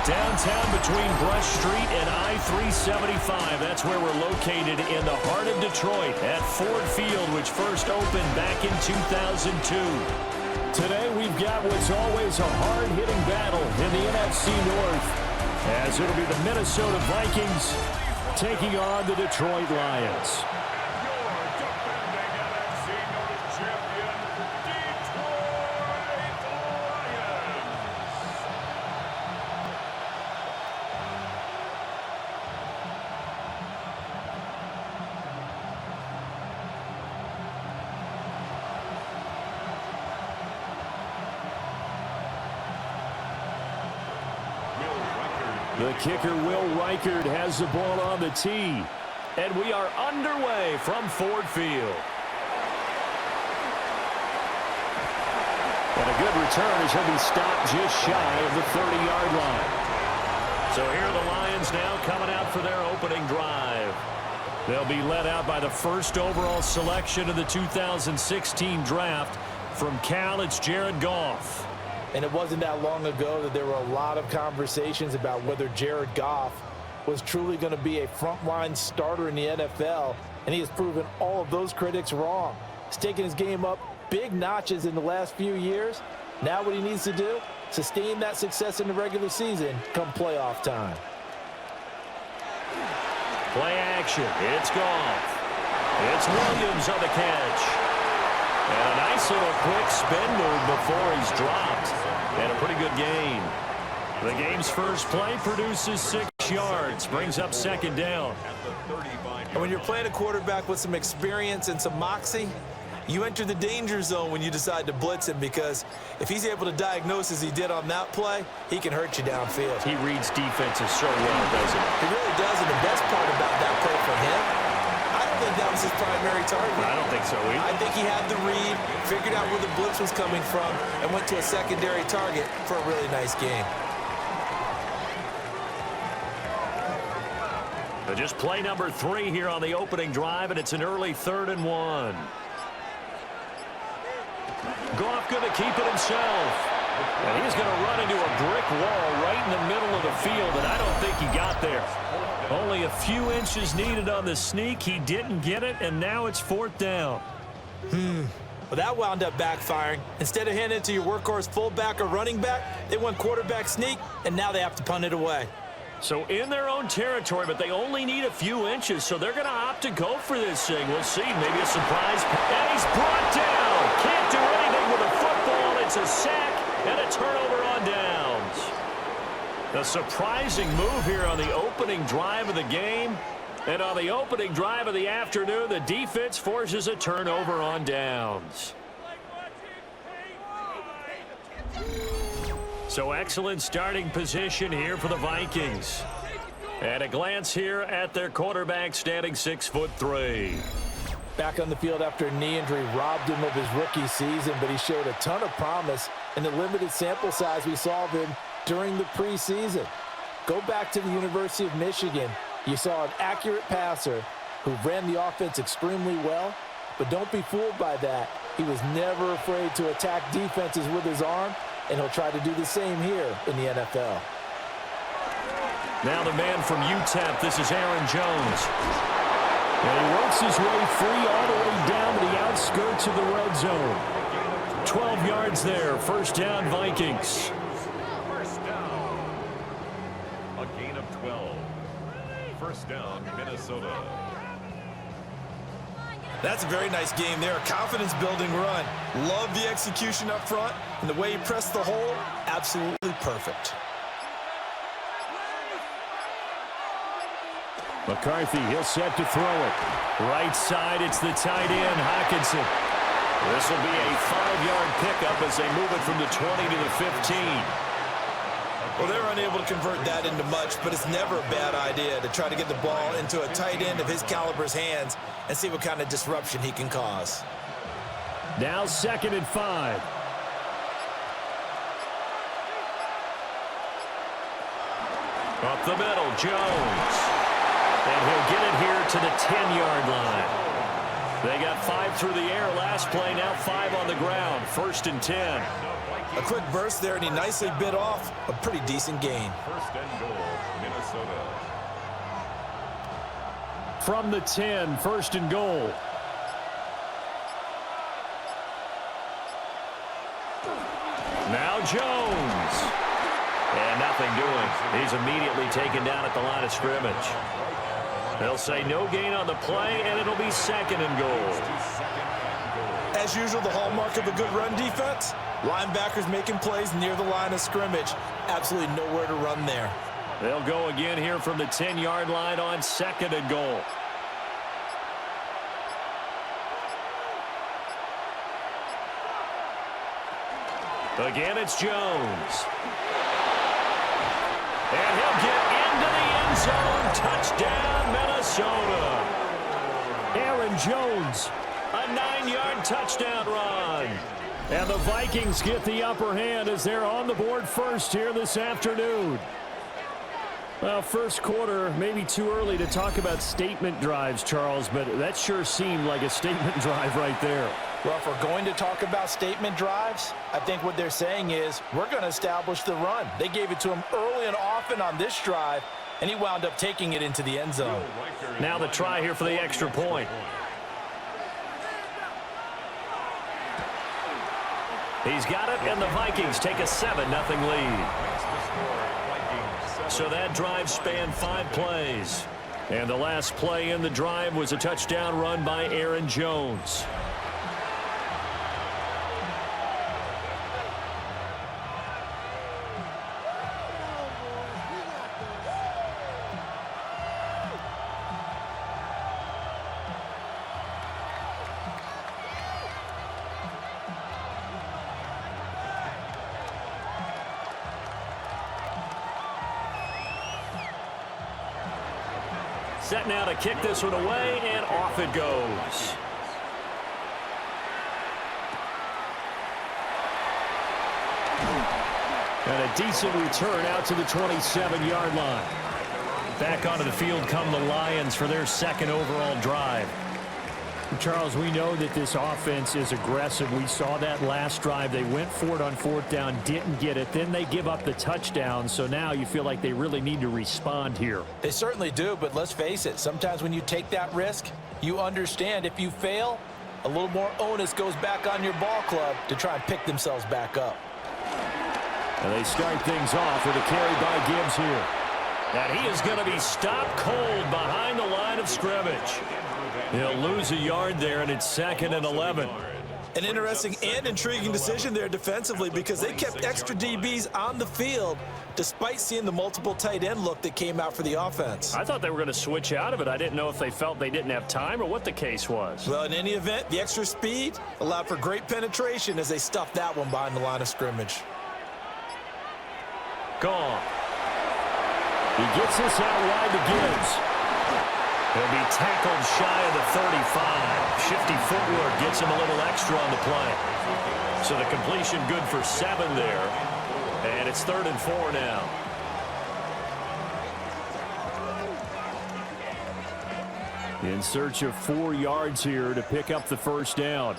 Downtown between Brush Street and I-375. That's where we're located in the heart of Detroit at Ford Field, which first opened back in 2002. Today we've got what's always a hard-hitting battle in the NFC North, as it'll be the Minnesota Vikings taking on the Detroit Lions. The kicker, Will Reichard, has the ball on the tee. And we are underway from Ford Field. And a good return as he'll be stopped just shy of the 30-yard line. So here are the Lions now coming out for their opening drive. They'll be led out by the first overall selection of the 2016 draft. From Cal, it's Jared Goff. And it wasn't that long ago that there were a lot of conversations about whether Jared Goff was truly going to be a frontline starter in the NFL, and he has proven all of those critics wrong. He's taken his game up big notches in the last few years. Now what he needs to do, sustain that success in the regular season come playoff time. Play action. It's Goff. It's Williams on the catch. And a nice little quick spin move before he's dropped. And a pretty good gain. The game's first play produces 6 yards. Brings up second down. And when you're playing a quarterback with some experience and some moxie, you enter the danger zone when you decide to blitz him, because if he's able to diagnose as he did on that play, he can hurt you downfield. He reads defenses so well, doesn't he? He really does, and the best part about that play for him, I don't think that was his primary target. I don't think so either. I think he had the read, figured out where the blitz was coming from, and went to a secondary target for a really nice game. Just play number 3 here on the opening drive, and it's an early 3rd and 1. Goff going to keep it himself. And he's going to run into a brick wall right in the middle of the field, and I don't think he got there. Only a few inches needed on the sneak. He didn't get it, and now it's 4th down. Well, that wound up backfiring. Instead of handing it to your workhorse fullback or running back, they went quarterback sneak, and now they have to punt it away. So in their own territory, but they only need a few inches, so they're going to opt to go for this thing. We'll see. Maybe a surprise. And he's brought down. Can't do anything with a football. It's a sack and a turnover on downs. A surprising move here on the opening drive of the game. And on the opening drive of the afternoon, the defense forces a turnover on downs. So excellent starting position here for the Vikings. And a glance here at their quarterback, standing 6'3". Back on the field after a knee injury robbed him of his rookie season, but he showed a ton of promise in the limited sample size we saw of him during the preseason. Go back to the University of Michigan. You saw an accurate passer who ran the offense extremely well, but don't be fooled by that. He was never afraid to attack defenses with his arm, and he'll try to do the same here in the NFL. Now the man from UTEP, this is Aaron Jones. And he works his way free all the way down to the outskirts of the red zone. 12 yards there, first down Vikings. First down. A gain of 12. First down, Minnesota. That's a very nice game there. A confidence-building run. Love the execution up front, and the way he pressed the hole, absolutely perfect. McCarthy, he'll set to throw it. Right side, it's the tight end, Hockenson. This will be a 5-yard pickup as they move it from the 20 to the 15. Well, they're unable to convert that into much, but it's never a bad idea to try to get the ball into a tight end of his caliber's hands and see what kind of disruption he can cause. Now 2nd and 5. Up the middle, Jones. And he'll get it here to the 10-yard line. They got 5 through the air last play, now 5 on the ground. 1st and 10. A quick burst there, and he nicely bit off a pretty decent gain. First and goal, Minnesota. From the 10, first and goal. Now Jones. And nothing doing. He's immediately taken down at the line of scrimmage. They'll say no gain on the play, and it'll be second and goal. As usual, the hallmark of a good run defense, linebackers making plays near the line of scrimmage. Absolutely nowhere to run there. They'll go again here from the 10-yard line on second and goal. Again, it's Jones. And he'll get into the end zone. Touchdown, Minnesota. Aaron Jones, a 9-yard touchdown run. And the Vikings get the upper hand as they're on the board first here this afternoon. Well, first quarter, maybe too early to talk about statement drives, Charles, but that sure seemed like a statement drive right there. Well, if we're going to talk about statement drives, I think what they're saying is we're going to establish the run. They gave it to him early and often on this drive, and he wound up taking it into the end zone. Now the try here for the extra point. He's got it, and the Vikings take a 7-0 lead. So that drive spanned 5 plays. And the last play in the drive was a touchdown run by Aaron Jones. Set now to kick this one away, and off it goes. And a decent return out to the 27-yard line. Back onto the field come the Lions for their second overall drive. Charles, we know that this offense is aggressive. We saw that last drive. They went for it on 4th down, didn't get it. Then they give up the touchdown. So now you feel like they really need to respond here. They certainly do, but let's face it. Sometimes when you take that risk, you understand if you fail, a little more onus goes back on your ball club to try and pick themselves back up. And they start things off with a carry by Gibbs here. And he is going to be stopped cold behind the line of scrimmage. He'll lose a yard there, and it's 2nd and 11. An interesting and intriguing decision there defensively because they kept extra DBs on the field despite seeing the multiple tight end look that came out for the offense. I thought they were going to switch out of it. I didn't know if they felt they didn't have time or what the case was. Well, in any event, the extra speed allowed for great penetration as they stuffed that one behind the line of scrimmage. Gone. He gets this out wide to Gibbs. He'll be tackled shy of the 35. Shifty footwork gets him a little extra on the play. So the completion good for 7 there. And it's 3rd and 4 now. In search of 4 yards here to pick up the first down.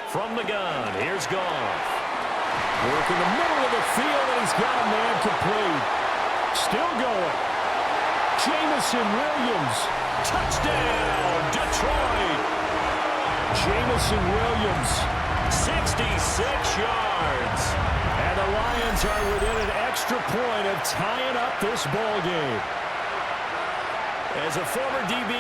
From the gun, here's Goff. Work in the middle of the field, and he's got a man complete. Still going. Jameson Williams. Touchdown, Detroit. Jameson Williams, 66 yards. And the Lions are within an extra point of tying up this ball game. As a former DB,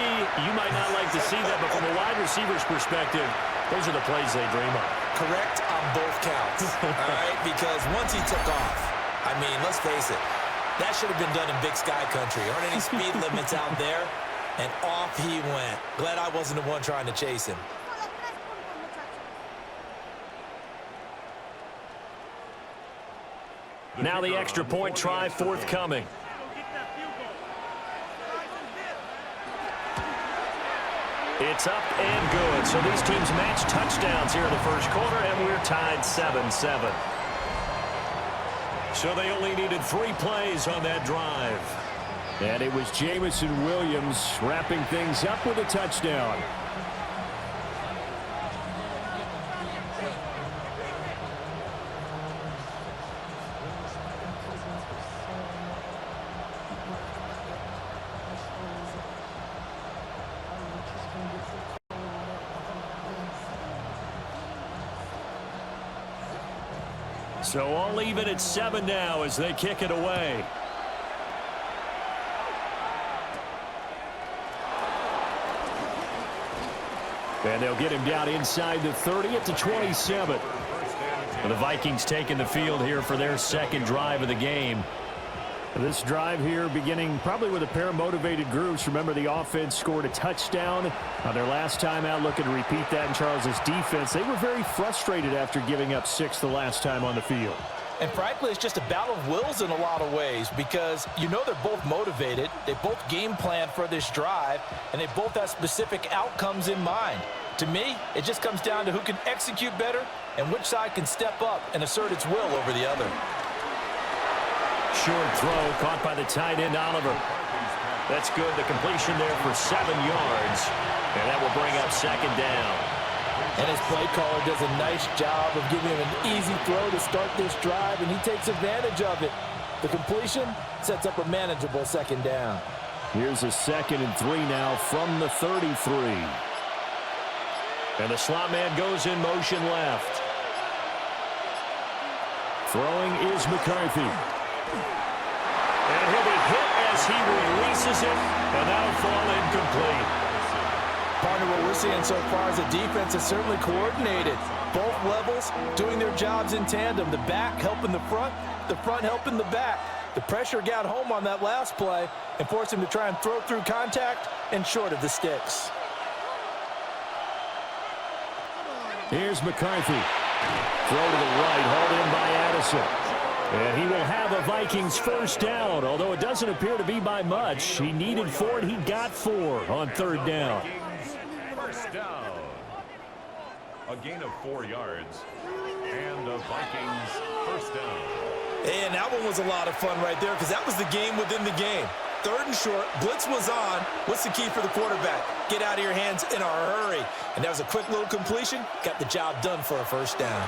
you might not like to see that, but from a wide receiver's perspective, those are the plays they dream of. Correct on both counts, all right? Because once he took off, I mean, let's face it, that should have been done in Big Sky Country. There aren't any speed limits out there, and off he went. Glad I wasn't the one trying to chase him. Now the extra point try forthcoming. It's up and good. So these teams match touchdowns here in the first quarter, and we're tied 7-7. So they only needed 3 plays on that drive. And it was Jameson Williams wrapping things up with a touchdown. So all even at 7 now as they kick it away. And they'll get him down inside the 30 at the 27. And the Vikings taking the field here for their second drive of the game. This drive here beginning probably with a pair of motivated groups. Remember, the offense scored a touchdown on their last time out, looking to repeat that in Charles's defense. They were very frustrated after giving up 6 the last time on the field. And frankly, it's just a battle of wills in a lot of ways because you know they're both motivated. They both game plan for this drive, and they both have specific outcomes in mind. To me, it just comes down to who can execute better and which side can step up and assert its will over the other. Short throw caught by the tight end, Oliver. That's good. The completion there for 7 yards. And that will bring up second down. And his play caller does a nice job of giving him an easy throw to start this drive, and he takes advantage of it. The completion sets up a manageable second down. Here's a 2nd and 3 now from the 33. And the slot man goes in motion left. Throwing is McCarthy. And he'll be hit as he releases it, and that'll fall incomplete. Partner, what we're seeing so far is the defense is certainly coordinated. Both levels doing their jobs in tandem. The back helping the front helping the back. The pressure got home on that last play and forced him to try and throw through contact and short of the sticks. Here's McCarthy. Throw to the right, hauled in by Addison. And he will have a Vikings first down, although it doesn't appear to be by much. He needed 4, and he got 4 on 3rd down. Vikings first down. A gain of 4 yards. And the Vikings first down. And that one was a lot of fun right there because that was the game within the game. 3rd and short, blitz was on. What's the key for the quarterback? Get out of your hands in a hurry. And that was a quick little completion. Got the job done for a first down.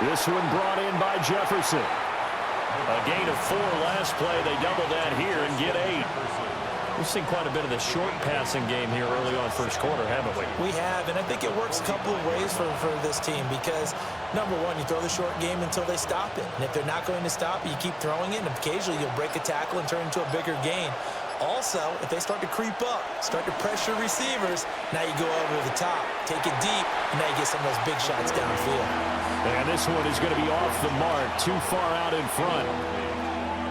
This one brought in by Jefferson. A gain of 4 last play. They double that here and get 8. We've seen quite a bit of the short passing game here early on first quarter, haven't we? We have, and I think it works a couple of ways for this team because, number one, you throw the short game until they stop it. And if they're not going to stop it, you keep throwing it, and occasionally you'll break a tackle and turn into a bigger gain. Also, if they start to creep up, start to pressure receivers, now you go over the top, take it deep, and now you get some of those big shots downfield. And this one is going to be off the mark, too far out in front.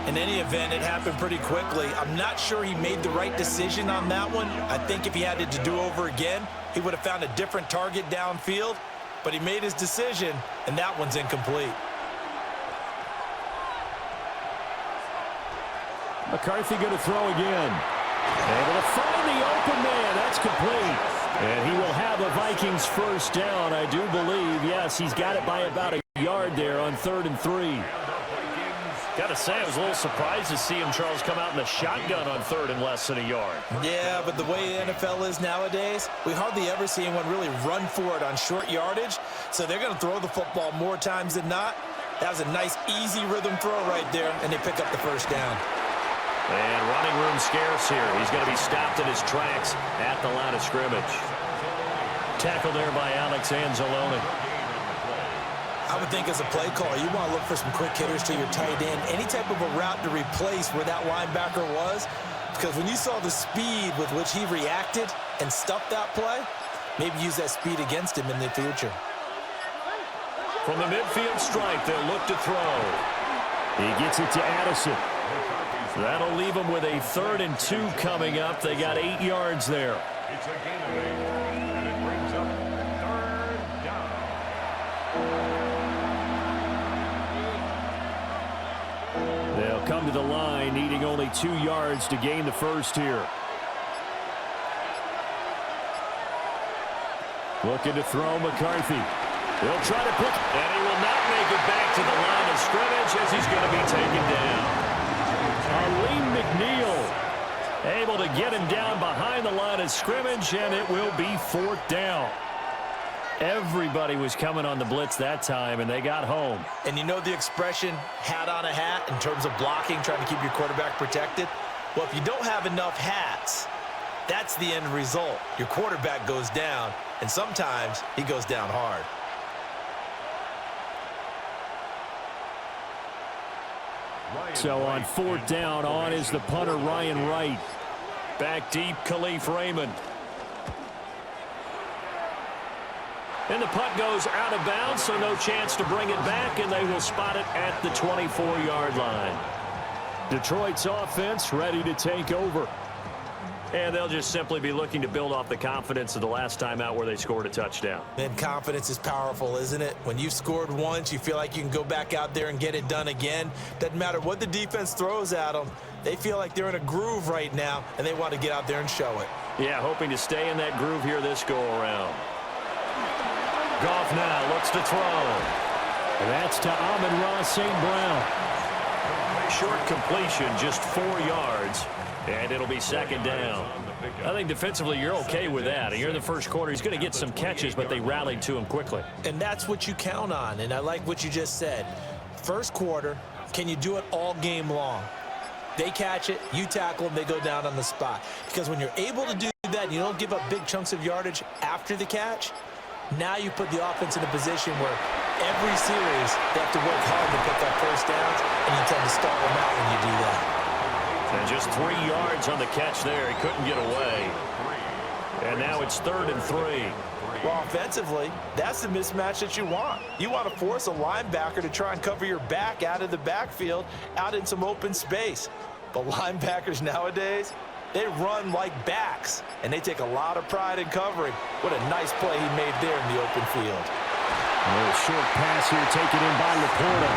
In any event, it happened pretty quickly. I'm not sure he made the right decision on that one. I think if he had it to do over again, he would have found a different target downfield, but he made his decision, and that one's incomplete. McCarthy going to throw again. Able to find the open man. That's complete. And he will have a Vikings first down, I do believe. Yes, he's got it by about a yard there on 3rd and 3. Got to say, I was a little surprised to see him, Charles, come out in the shotgun on 3rd and less than a yard. Yeah, but the way the NFL is nowadays, we hardly ever see anyone really run for it on short yardage. So they're going to throw the football more times than not. That was a nice, easy rhythm throw right there, and they pick up the first down. And running room scarce here. He's going to be stopped in his tracks at the line of scrimmage. Tackle there by Alex Anzalone. I would think as a play caller, you want to look for some quick hitters to your tight end. Any type of a route to replace where that linebacker was. Because when you saw the speed with which he reacted and stuffed that play, maybe use that speed against him in the future. From the midfield stripe, they'll look to throw. He gets it to Addison. That'll leave them with a 3rd and 2 coming up. They got 8 yards there. It's a gain of 8, and it brings up 3rd down. They'll come to the line, needing only 2 yards to gain the first here. Looking to throw McCarthy. He'll try to put, and he will not make it back to the line of scrimmage as he's going to be taken down. Aleem McNeil able to get him down behind the line of scrimmage, and it will be 4th down. Everybody was coming on the blitz that time, and they got home. And you know the expression, hat on a hat, in terms of blocking, trying to keep your quarterback protected? Well, if you don't have enough hats, that's the end result. Your quarterback goes down, and sometimes he goes down hard. So on fourth down, on is the punter, Ryan Wright. Back deep, Khalif Raymond. And the punt goes out of bounds, so no chance to bring it back, and they will spot it at the 24-yard line. Detroit's offense ready to take over. And they'll just simply be looking to build off the confidence of the last time out where they scored a touchdown. And confidence is powerful, isn't it? When you've scored once, you feel like you can go back out there and get it done again. Doesn't matter what the defense throws at them. They feel like they're in a groove right now, and they want to get out there and show it. Yeah, hoping to stay in that groove here this go-around. Goff now looks to throw. That's to Amon-Ra St. Brown. Short completion, just 4 yards. And it'll be second down. I think defensively you're okay with that. You're in the first quarter. He's going to get some catches, but they rallied to him quickly. And that's what you count on. And I like what you just said. First quarter, can you do it all game long? They catch it, you tackle them, they go down on the spot. Because when you're able to do that, and you don't give up big chunks of yardage after the catch, now you put the offense in a position where every series they have to work hard to pick up first downs, and you tend to stall them out when you do that. And just 3 yards on the catch there. He couldn't get away. And now it's 3rd and 3. Well, offensively, that's the mismatch that you want. You want to force a linebacker to try and cover your back out of the backfield, out in some open space. But linebackers nowadays, they run like backs, and they take a lot of pride in covering. What a nice play he made there in the open field. A little short pass here taken in by Laporta.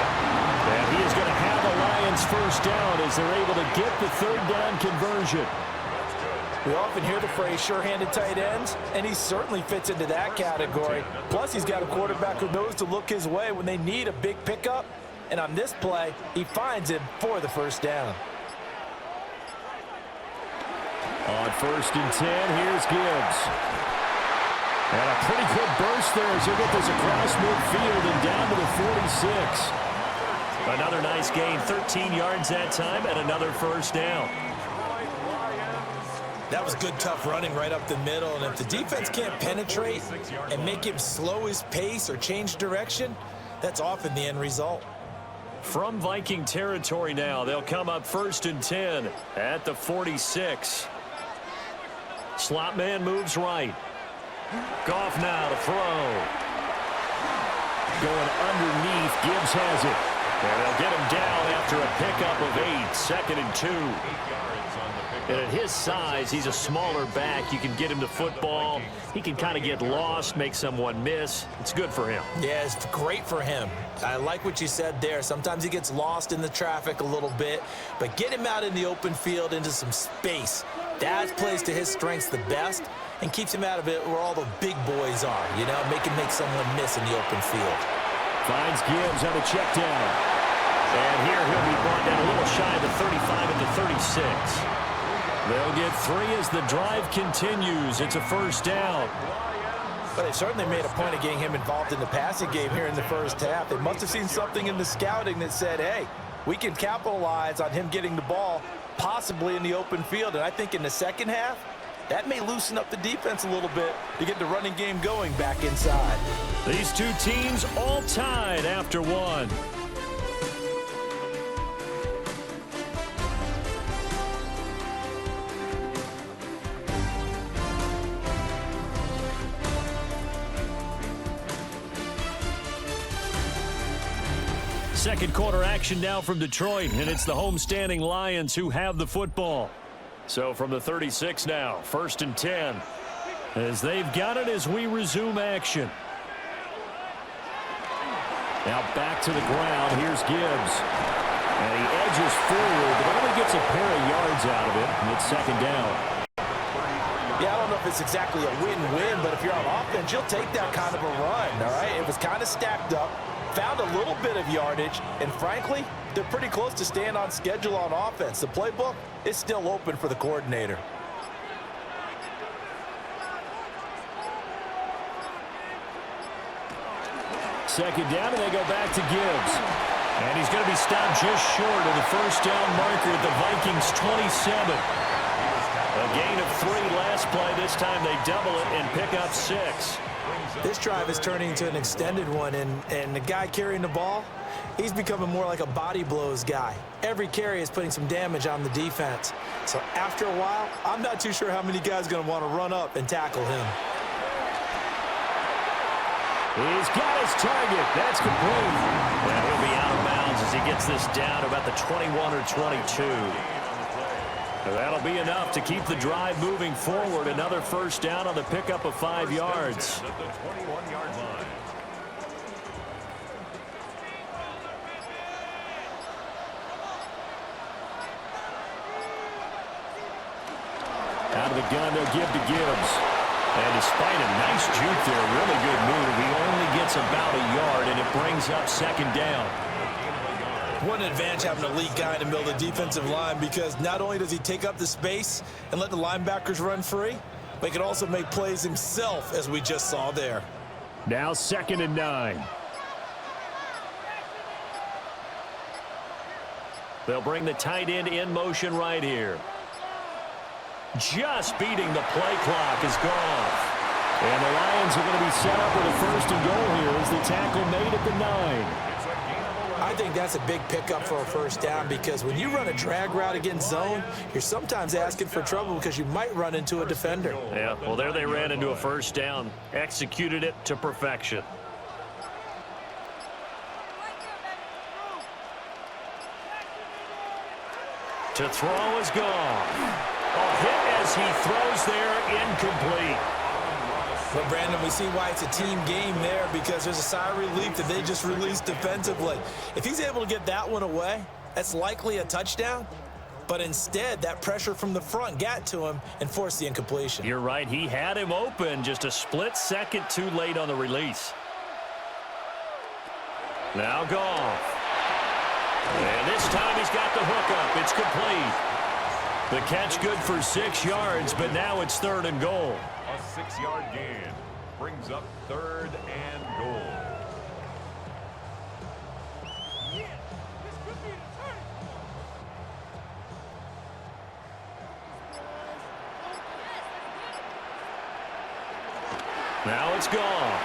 And he is going to have the Lions first down as they're able to get the 3rd down conversion. We often hear the phrase sure-handed tight ends, and he certainly fits into that category. Plus, he's got a quarterback who knows to look his way when they need a big pickup. And on this play, he finds him for the first down. On 1st and 10, here's Gibbs. And a pretty good burst there as he'll get this across midfield and down to the 46. Another nice gain, 13 yards that time, and another first down. That was good, tough running right up the middle. And if the defense can't penetrate and make him slow his pace or change direction, that's often the end result. From Viking territory now, they'll come up 1st and 10 at the 46. Slot man moves right. Goff now to throw. Going underneath, Gibbs has it. And they'll get him down after a pickup of 8, 2nd and 2. And at his size, he's a smaller back. You can get him to football. He can kind of get lost, make someone miss. It's good for him. Yeah, it's great for him. I like what you said there. Sometimes he gets lost in the traffic a little bit, but get him out in the open field into some space. That plays to his strengths the best and keeps him out of it where all the big boys are, you know, make someone miss in the open field. Finds Gibbs on a check down. And here he'll be brought down a little shy of the 35 at the 36. They'll get 3 as the drive continues. It's a first down. But they certainly made a point of getting him involved in the passing game here in the first half. They must have seen something in the scouting that said, hey, we can capitalize on him getting the ball possibly in the open field. And I think in the second half, that may loosen up the defense a little bit to get the running game going back inside. These two teams all tied after 1. Second quarter action now from Detroit, and it's the homestanding Lions who have the football. So from the 36 now, 1st and 10, as they've got it as we resume action. Now back to the ground. Here's Gibbs. And he edges forward, but only gets a pair of yards out of it, and it's 2nd down. Yeah, I don't know if it's exactly a win-win, but if you're on offense, you'll take that kind of a run, all right? It was kind of stacked up, found a little bit of yardage, and frankly, they're pretty close to staying on schedule on offense. The playbook is still open for the coordinator. Second down, and they go back to Gibbs. And he's going to be stopped just short of the first down marker at the Vikings 27. A gain of 3 last play. This time they double it and pick up 6. This drive is turning into an extended one, and the guy carrying the ball, he's becoming more like a body blows guy. Every carry is putting some damage on the defense. So after a while, I'm not too sure how many guys are going to want to run up and tackle him. He's got his target. That's complete. And he'll be out of bounds as he gets this down to about the 21 or 22. That'll be enough to keep the drive moving forward. Another first down on the pickup of 5 yards. At the 21-yard line. Out of the gun, they'll give to Gibbs. And despite a nice juke there, really good move, he only gets about a yard, and it brings up second down. What an advantage having a elite guy in the middle of the defensive line, because not only does he take up the space and let the linebackers run free, but he can also make plays himself, as we just saw there. Now 2nd and 9. They'll bring the tight end in motion right here. Just beating the play clock is gone. And the Lions are going to be set up with a 1st and goal here as the tackle made at the 9. I think that's a big pickup for a first down, because when you run a drag route against zone, you're sometimes asking for trouble because you might run into a defender. Yeah, well, there they ran into a first down. Executed it to perfection. To throw is gone. A hit as he throws there, incomplete. But, Brandon, we see why it's a team game there, because there's a sigh of relief that they just released defensively. If he's able to get that one away, that's likely a touchdown. But instead, that pressure from the front got to him and forced the incompletion. You're right. He had him open, just a split second too late on the release. Now Goff. And this time he's got the hook up. It's complete. The catch good for 6 yards, but now it's 3rd and goal. A 6-yard gain brings up 3rd and goal. Now it's gone.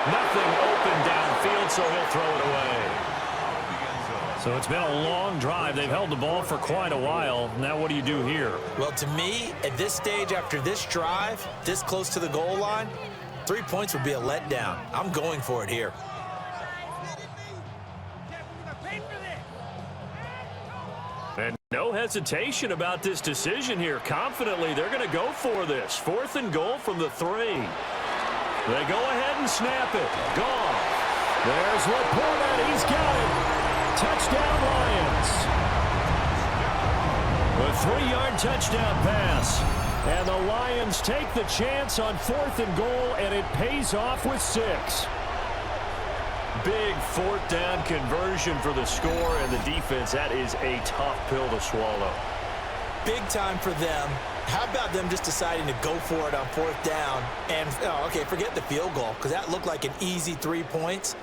Nothing open downfield, so he'll throw it away. So it's been a long drive. They've held the ball for quite a while. Now what do you do here? Well, to me, at this stage, after this drive, this close to the goal line, 3 points would be a letdown. I'm going for it here. And no hesitation about this decision here. Confidently, they're going to go for this. 4th and goal from the 3. They go ahead and snap it. Goff. There's Laporta. He's got it. Touchdown, Lions. A 3-yard touchdown pass. And the Lions take the chance on 4th and goal, and it pays off with 6. Big 4th down conversion for the score, and the defense, that is a tough pill to swallow. Big time for them. How about them just deciding to go for it on 4th down? And, okay, forget the field goal, because that looked like an easy 3 points.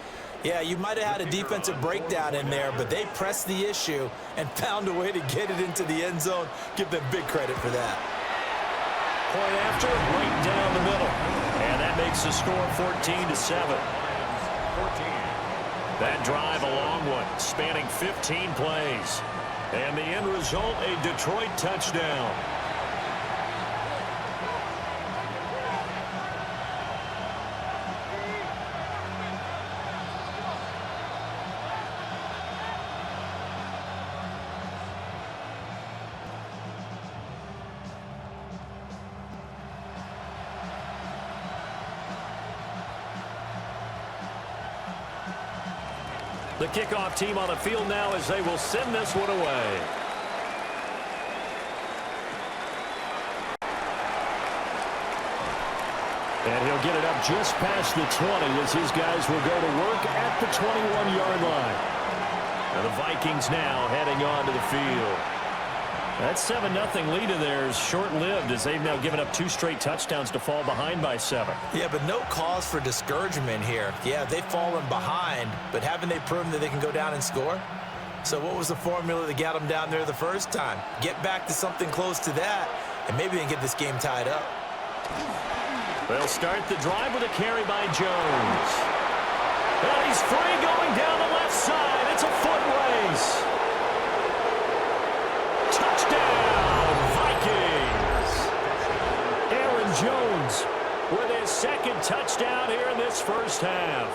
Yeah, you might have had a defensive breakdown in there, but they pressed the issue and found a way to get it into the end zone. Give them big credit for that. Point after, right down the middle. And that makes the score 14-7. 14. That drive, a long one, spanning 15 plays. And the end result, a Detroit touchdown. The kickoff team on the field now as they will send this one away. And he'll get it up just past the 20 as his guys will go to work at the 21-yard line. And the Vikings now heading on to the field. That 7-0 lead of theirs short-lived as they've now given up 2 straight touchdowns to fall behind by 7. Yeah, but no cause for discouragement here. Yeah, they've fallen behind, but haven't they proven that they can go down and score? So what was the formula that got them down there the first time? Get back to something close to that, and maybe they can get this game tied up. They'll start the drive with a carry by Jones. And he's free going down the left side. It's a foot race. Touchdown, Vikings. Aaron Jones with his second touchdown here in this first half.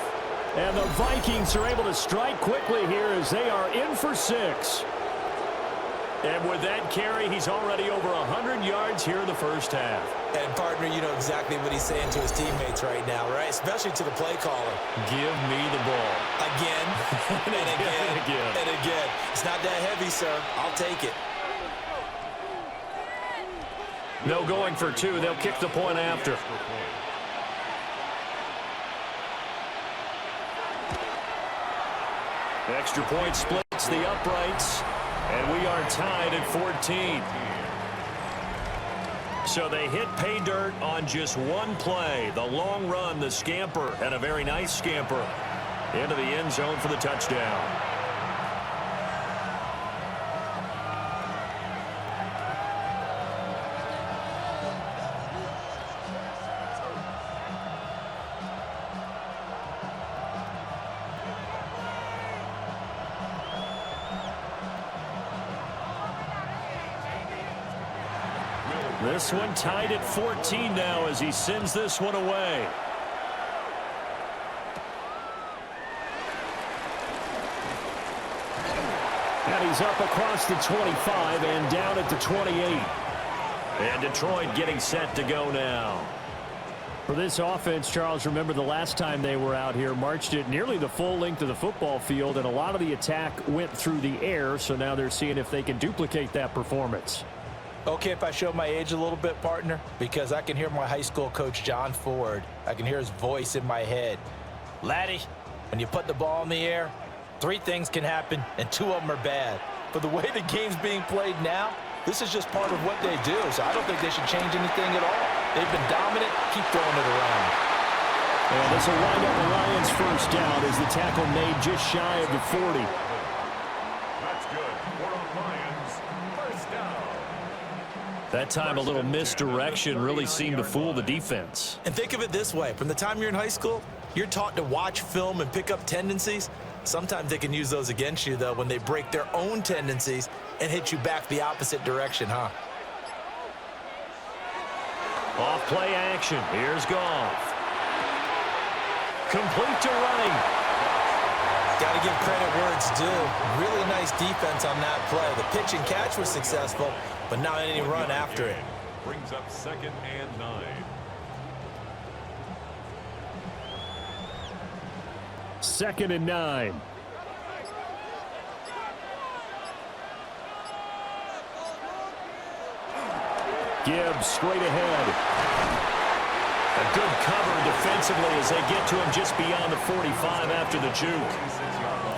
And the Vikings are able to strike quickly here as they are in for 6. And with that carry, he's already over 100 yards here in the first half. And, partner, you know exactly what he's saying to his teammates right now, right? Especially to the play caller. Give me the ball. Again, and again, and again. It's not that heavy, sir. I'll take it. No going for 2. They'll kick the point after. Extra point splits the uprights, and we are tied at 14. So they hit pay dirt on just one play. The long run, the scamper, and a very nice scamper into the end zone for the touchdown. This one tied at 14 now as he sends this one away. And he's up across the 25 and down at the 28. And Detroit getting set to go now. For this offense, Charles, remember the last time they were out here, marched it nearly the full length of the football field, and a lot of the attack went through the air, so now they're seeing if they can duplicate that performance. Okay, if I show my age a little bit, partner, because I can hear my high school coach, John Ford. I can hear his voice in my head. Laddie, when you put the ball in the air, 3 things can happen, and 2 of them are bad. But the way the game's being played now, this is just part of what they do, so I don't think they should change anything at all. They've been dominant. Keep throwing it around. And this will wind up the Lions' first down as the tackle made just shy of the 40. That's good for the Lions. First down. That time a little misdirection really seemed to fool the defense. And think of it this way. From the time you're in high school, you're taught to watch film and pick up tendencies. Sometimes they can use those against you, though, when they break their own tendencies and hit you back the opposite direction, huh? Off play action. Here's Goff. Complete to running. Got to give credit where it's due. Really nice defense on that play. The pitch and catch was successful, but not any run after it. Brings up 2nd and 9. Second and 9. Gibbs straight ahead. A good cover defensively as they get to him just beyond the 45 after the juke.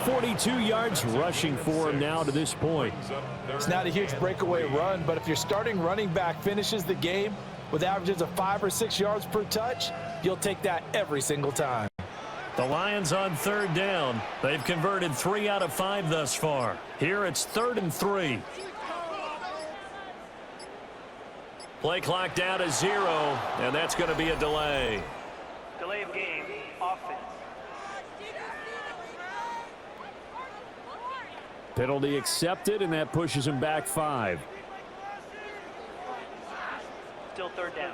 42 yards rushing for him now to this point. It's not a huge breakaway run, but if your starting running back finishes the game with averages of 5 or 6 yards per touch, you'll take that every single time. The Lions on 3rd down. They've converted 3 out of 5 thus far. Here it's 3rd and 3. Play clock down to 0, and that's going to be a delay. Delay of game, offense. Penalty accepted, and that pushes him back 5. Still 3rd down.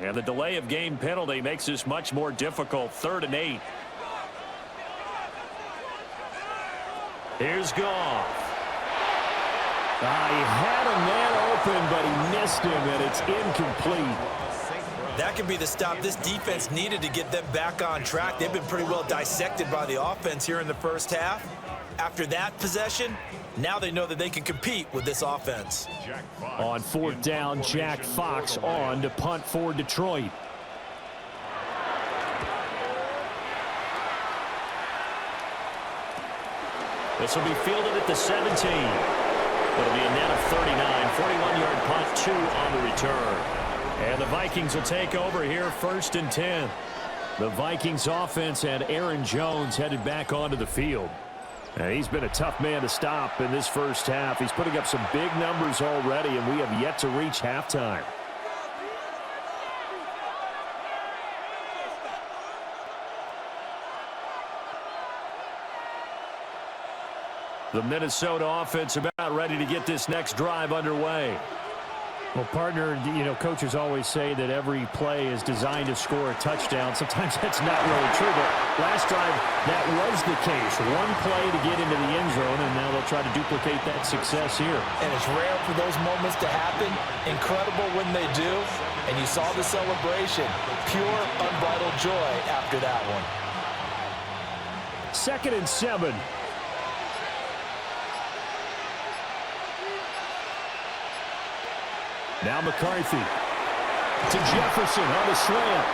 And the delay of game penalty makes this much more difficult. 3rd and 8. Here's Goff. He had a man open, but he missed him, and it's incomplete. That could be the stop this defense needed to get them back on track. They've been pretty well dissected by the offense here in the first half. After that possession, now they know that they can compete with this offense. On 4th down, Jack Fox on to punt for Detroit. This will be fielded at the 17. It'll be a net of 39. 41-yard punt, 2 on the return. And the Vikings will take over here 1st and 10. The Vikings offense had Aaron Jones headed back onto the field. And he's been a tough man to stop in this first half. He's putting up some big numbers already, and we have yet to reach halftime. The Minnesota offense about ready to get this next drive underway. Well, partner, coaches always say that every play is designed to score a touchdown. Sometimes that's not really true, but last drive, that was the case. One play to get into the end zone, and now they'll try to duplicate that success here. And it's rare for those moments to happen. Incredible when they do. And you saw the celebration. Pure, unbridled joy after that one. 2nd and 7. Now McCarthy to Jefferson on the slant.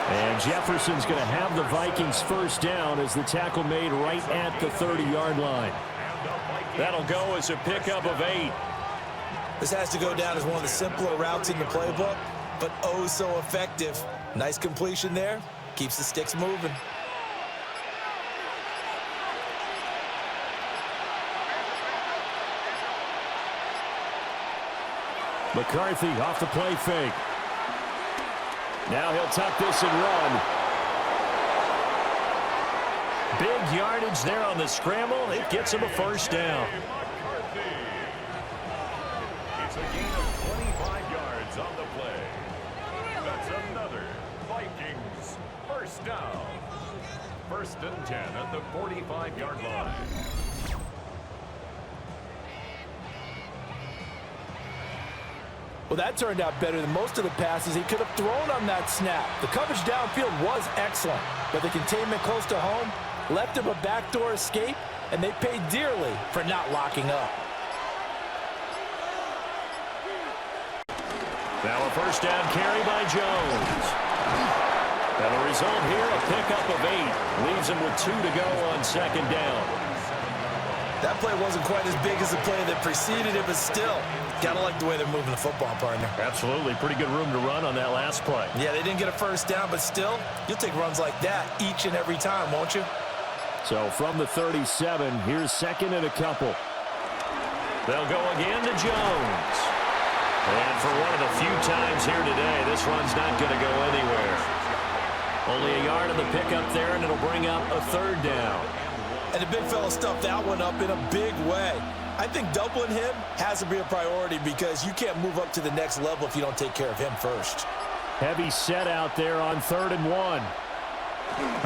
And Jefferson's going to have the Vikings first down as the tackle made right at the 30-yard line. That'll go as a pickup of 8. This has to go down as one of the simpler routes in the playbook, but oh so effective. Nice completion there. Keeps the sticks moving. McCarthy off the play fake. Now he'll tuck this and run. Big yardage there on the scramble. It gets him a first down. It's a gain of 25 yards on the play. That's another Vikings first down. 1st and 10 at the 45-yard line. Well, that turned out better than most of the passes he could have thrown on that snap. The coverage downfield was excellent, but the containment close to home left him a backdoor escape, and they paid dearly for not locking up. Now a first down carry by Jones. And the result here, a pickup of 8. Leaves him with 2 to go on 2nd down. That play wasn't quite as big as the play that preceded it, but still, gotta like the way they're moving the football, partner. Absolutely. Pretty good room to run on that last play. Yeah, they didn't get a first down, but still, you'll take runs like that each and every time, won't you? So from the 37, here's 2nd and a couple. They'll go again to Jones. And for one of the few times here today, this run's not going to go anywhere. Only a yard on the pickup there, and it'll bring up a 3rd down. And the big fella stuffed that one up in a big way. I think doubling him has to be a priority because you can't move up to the next level if you don't take care of him first. Heavy set out there on 3rd and 1.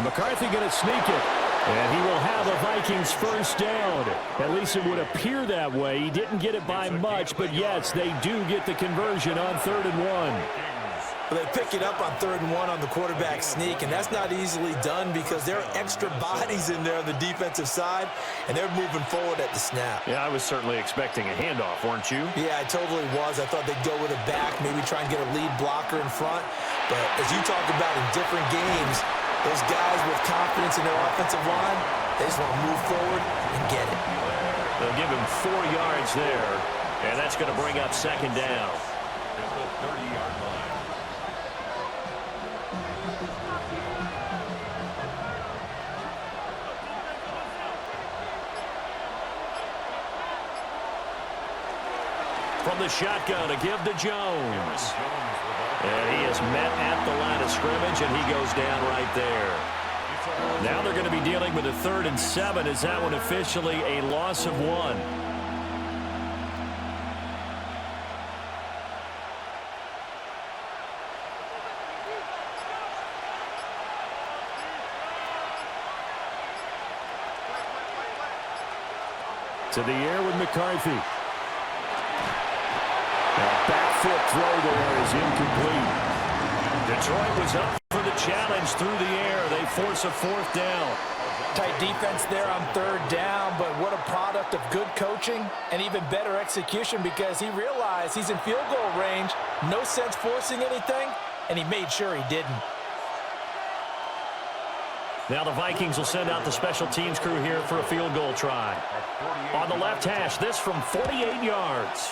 McCarthy going to sneak it. And he will have a Vikings first down. At least it would appear that way. He didn't get it by much, but yes, they do get the conversion on 3rd and 1. They pick it up on 3rd and 1 on the quarterback sneak, and that's not easily done because there are extra bodies in there on the defensive side, and they're moving forward at the snap. Yeah, I was certainly expecting a handoff, weren't you? Yeah, I totally was. I thought they'd go with a back, maybe try and get a lead blocker in front. But as you talk about in different games, those guys with confidence in their offensive line, they just want to move forward and get it. They'll give him 4 yards there, and that's going to bring up 2nd down. At the 30-yard line. From the shotgun, a give to Jones. And he is met at the line of scrimmage, and he goes down right there. Now they're going to be dealing with a 3rd and 7. Is that one officially a loss of 1? To the air with McCarthy. Back foot throw there is incomplete. Detroit was up for the challenge through the air. They force a 4th down. Tight defense there on 3rd down, but what a product of good coaching and even better execution because he realized he's in field goal range. No sense forcing anything, and he made sure he didn't. Now the Vikings will send out the special teams crew here for a field goal try. On the left hash, this from 48 yards.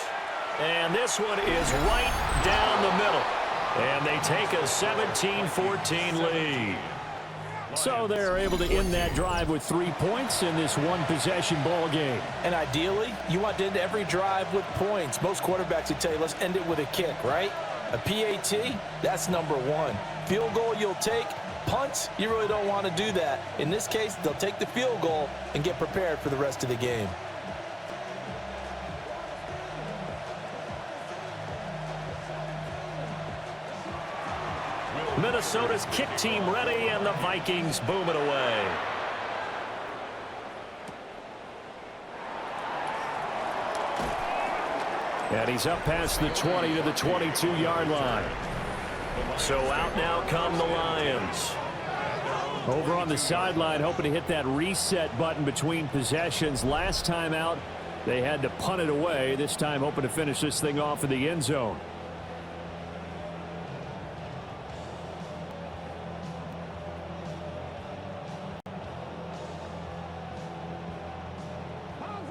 And this one is right down the middle. And they take a 17-14 lead. So they're able to end that drive with 3 points in this one-possession ball game. And ideally, you want to end every drive with points. Most quarterbacks would tell you, let's end it with a kick, right? A PAT, that's number 1. Field goal you'll take. Punts, you really don't want to do that. In this case, they'll take the field goal and get prepared for the rest of the game. Minnesota's kick team ready, and the Vikings boom it away. And he's up past the 20 to the 22-yard line. So out now come the Lions. Over on the sideline, hoping to hit that reset button between possessions. Last time out, they had to punt it away. This time, hoping to finish this thing off in the end zone.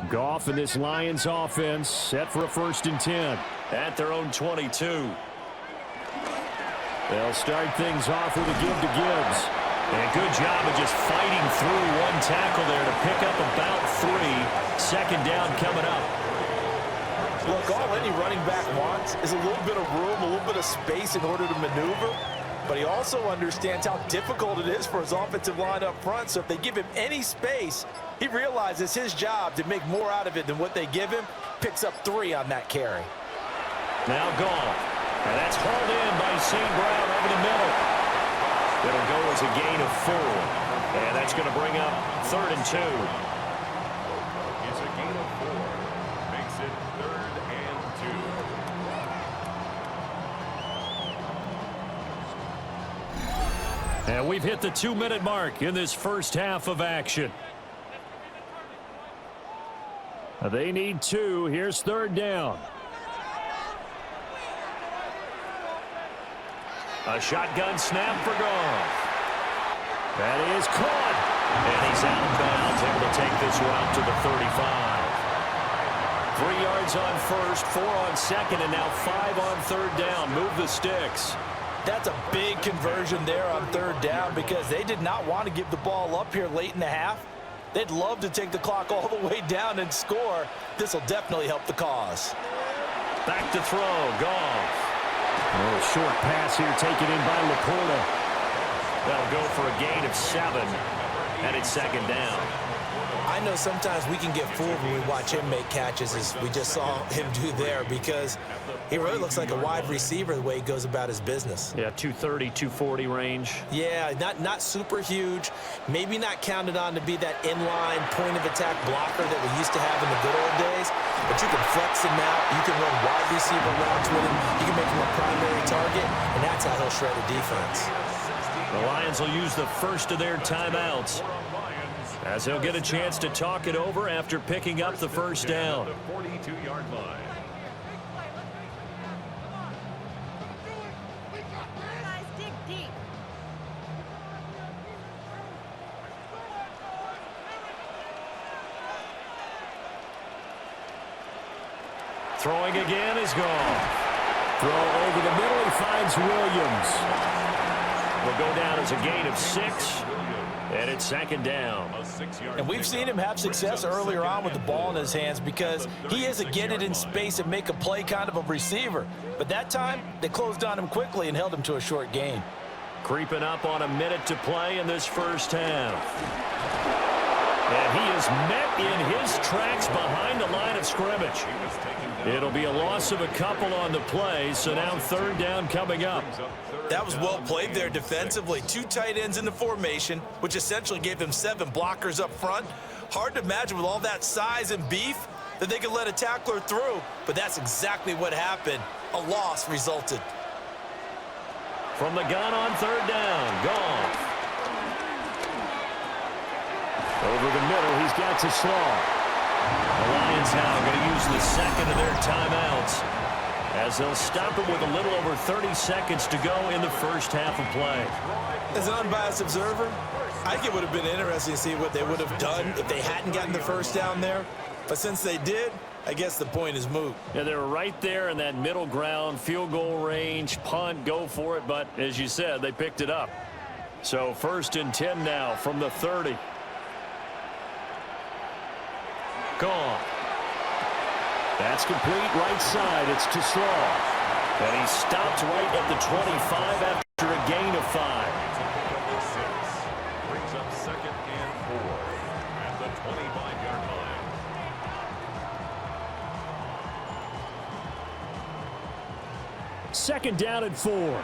Goff and this Lions offense set for a 1st and 10. At their own 22. They'll start things off with a give to Gibbs. And good job of just fighting through one tackle there to pick up about 3. 2nd down coming up. Look, all any running back wants is a little bit of room, a little bit of space in order to maneuver. But he also understands how difficult it is for his offensive line up front. So if they give him any space, he realizes his job to make more out of it than what they give him. Picks up 3 on that carry. Now Goff. And that's hauled in by St. Brown over the middle. It'll go as a gain of 4. And that's going to bring up 3rd and 2. It's a gain of 4. Makes it 3rd and 2. And we've hit the 2-minute mark in this first half of action. They need 2. Here's 3rd down. A shotgun snap for Goff. That is caught. And he's out of bounds, able to take this route to the 35. 3 yards on 1st, 4 on 2nd, and now 5 on 3rd down. Move the sticks. That's a big conversion there on 3rd down because they did not want to give the ball up here late in the half. They'd love to take the clock all the way down and score. This will definitely help the cause. Back to throw. Goff. A short pass here taken in by Laporta. That'll go for a gain of 7. And it's 2nd down. I know sometimes we can get fooled when we watch him make catches, as we just saw him do there, because he really looks like a wide receiver the way he goes about his business. Yeah, 230, 240 range. Yeah, not super huge. Maybe not counted on to be that inline point-of-attack blocker that we used to have in the good old days. But you can flex him out. You can run wide receiver routes with him. You can make him a primary target, and that's how he'll shred a defense. The Lions will use the first of their timeouts, as they'll get a chance to talk it over after picking up the 1st down. The 42-yard line. Throwing again is gone. Throw over the middle. He finds Williams. Will go down as a gain of 6. And it's 2nd down. And we've seen him have success earlier on with the ball in his hands because he is a get it in space and make a play kind of a receiver. But that time, they closed on him quickly and held him to a short gain. Creeping up on a minute to play in this first half. And he is met in his tracks behind the line of scrimmage. It'll be a loss of a couple on the play, so now 3rd down coming up. That was well played there defensively. 2 tight ends in the formation, which essentially gave them 7 blockers up front. Hard to imagine with all that size and beef that they could let a tackler through, but that's exactly what happened. A loss resulted. From the gun on 3rd down, Goff. Over the middle, he's got to Slaw. The Lions now going to use the 2nd of their timeouts, as they'll stop it with a little over 30 seconds to go in the first half of play. As an unbiased observer, I think it would have been interesting to see what they would have done if they hadn't gotten the 1st down there. But since they did, I guess the point is moot. Yeah, they were right there in that middle ground, field goal range, punt, go for it. But as you said, they picked it up. So 1st and 10 now from the 30. Gone. That's complete right side. It's to Slaw. And he stopped right at the 25 after a gain of 5. Brings up 2nd and 4 at the 25-yard line. Second down and 4.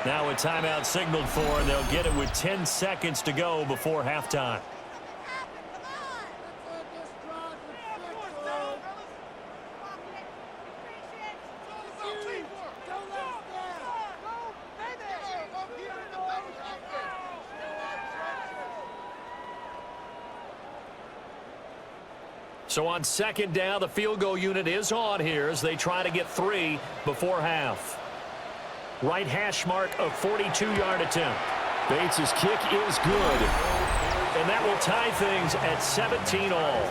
Now a timeout signaled for, and they'll get it with 10 seconds to go before halftime. So on second down, the field goal unit is on here as they try to get 3 before half. Right hash mark, a 42-yard attempt. Bates' kick is good. And that will tie things at 17 all.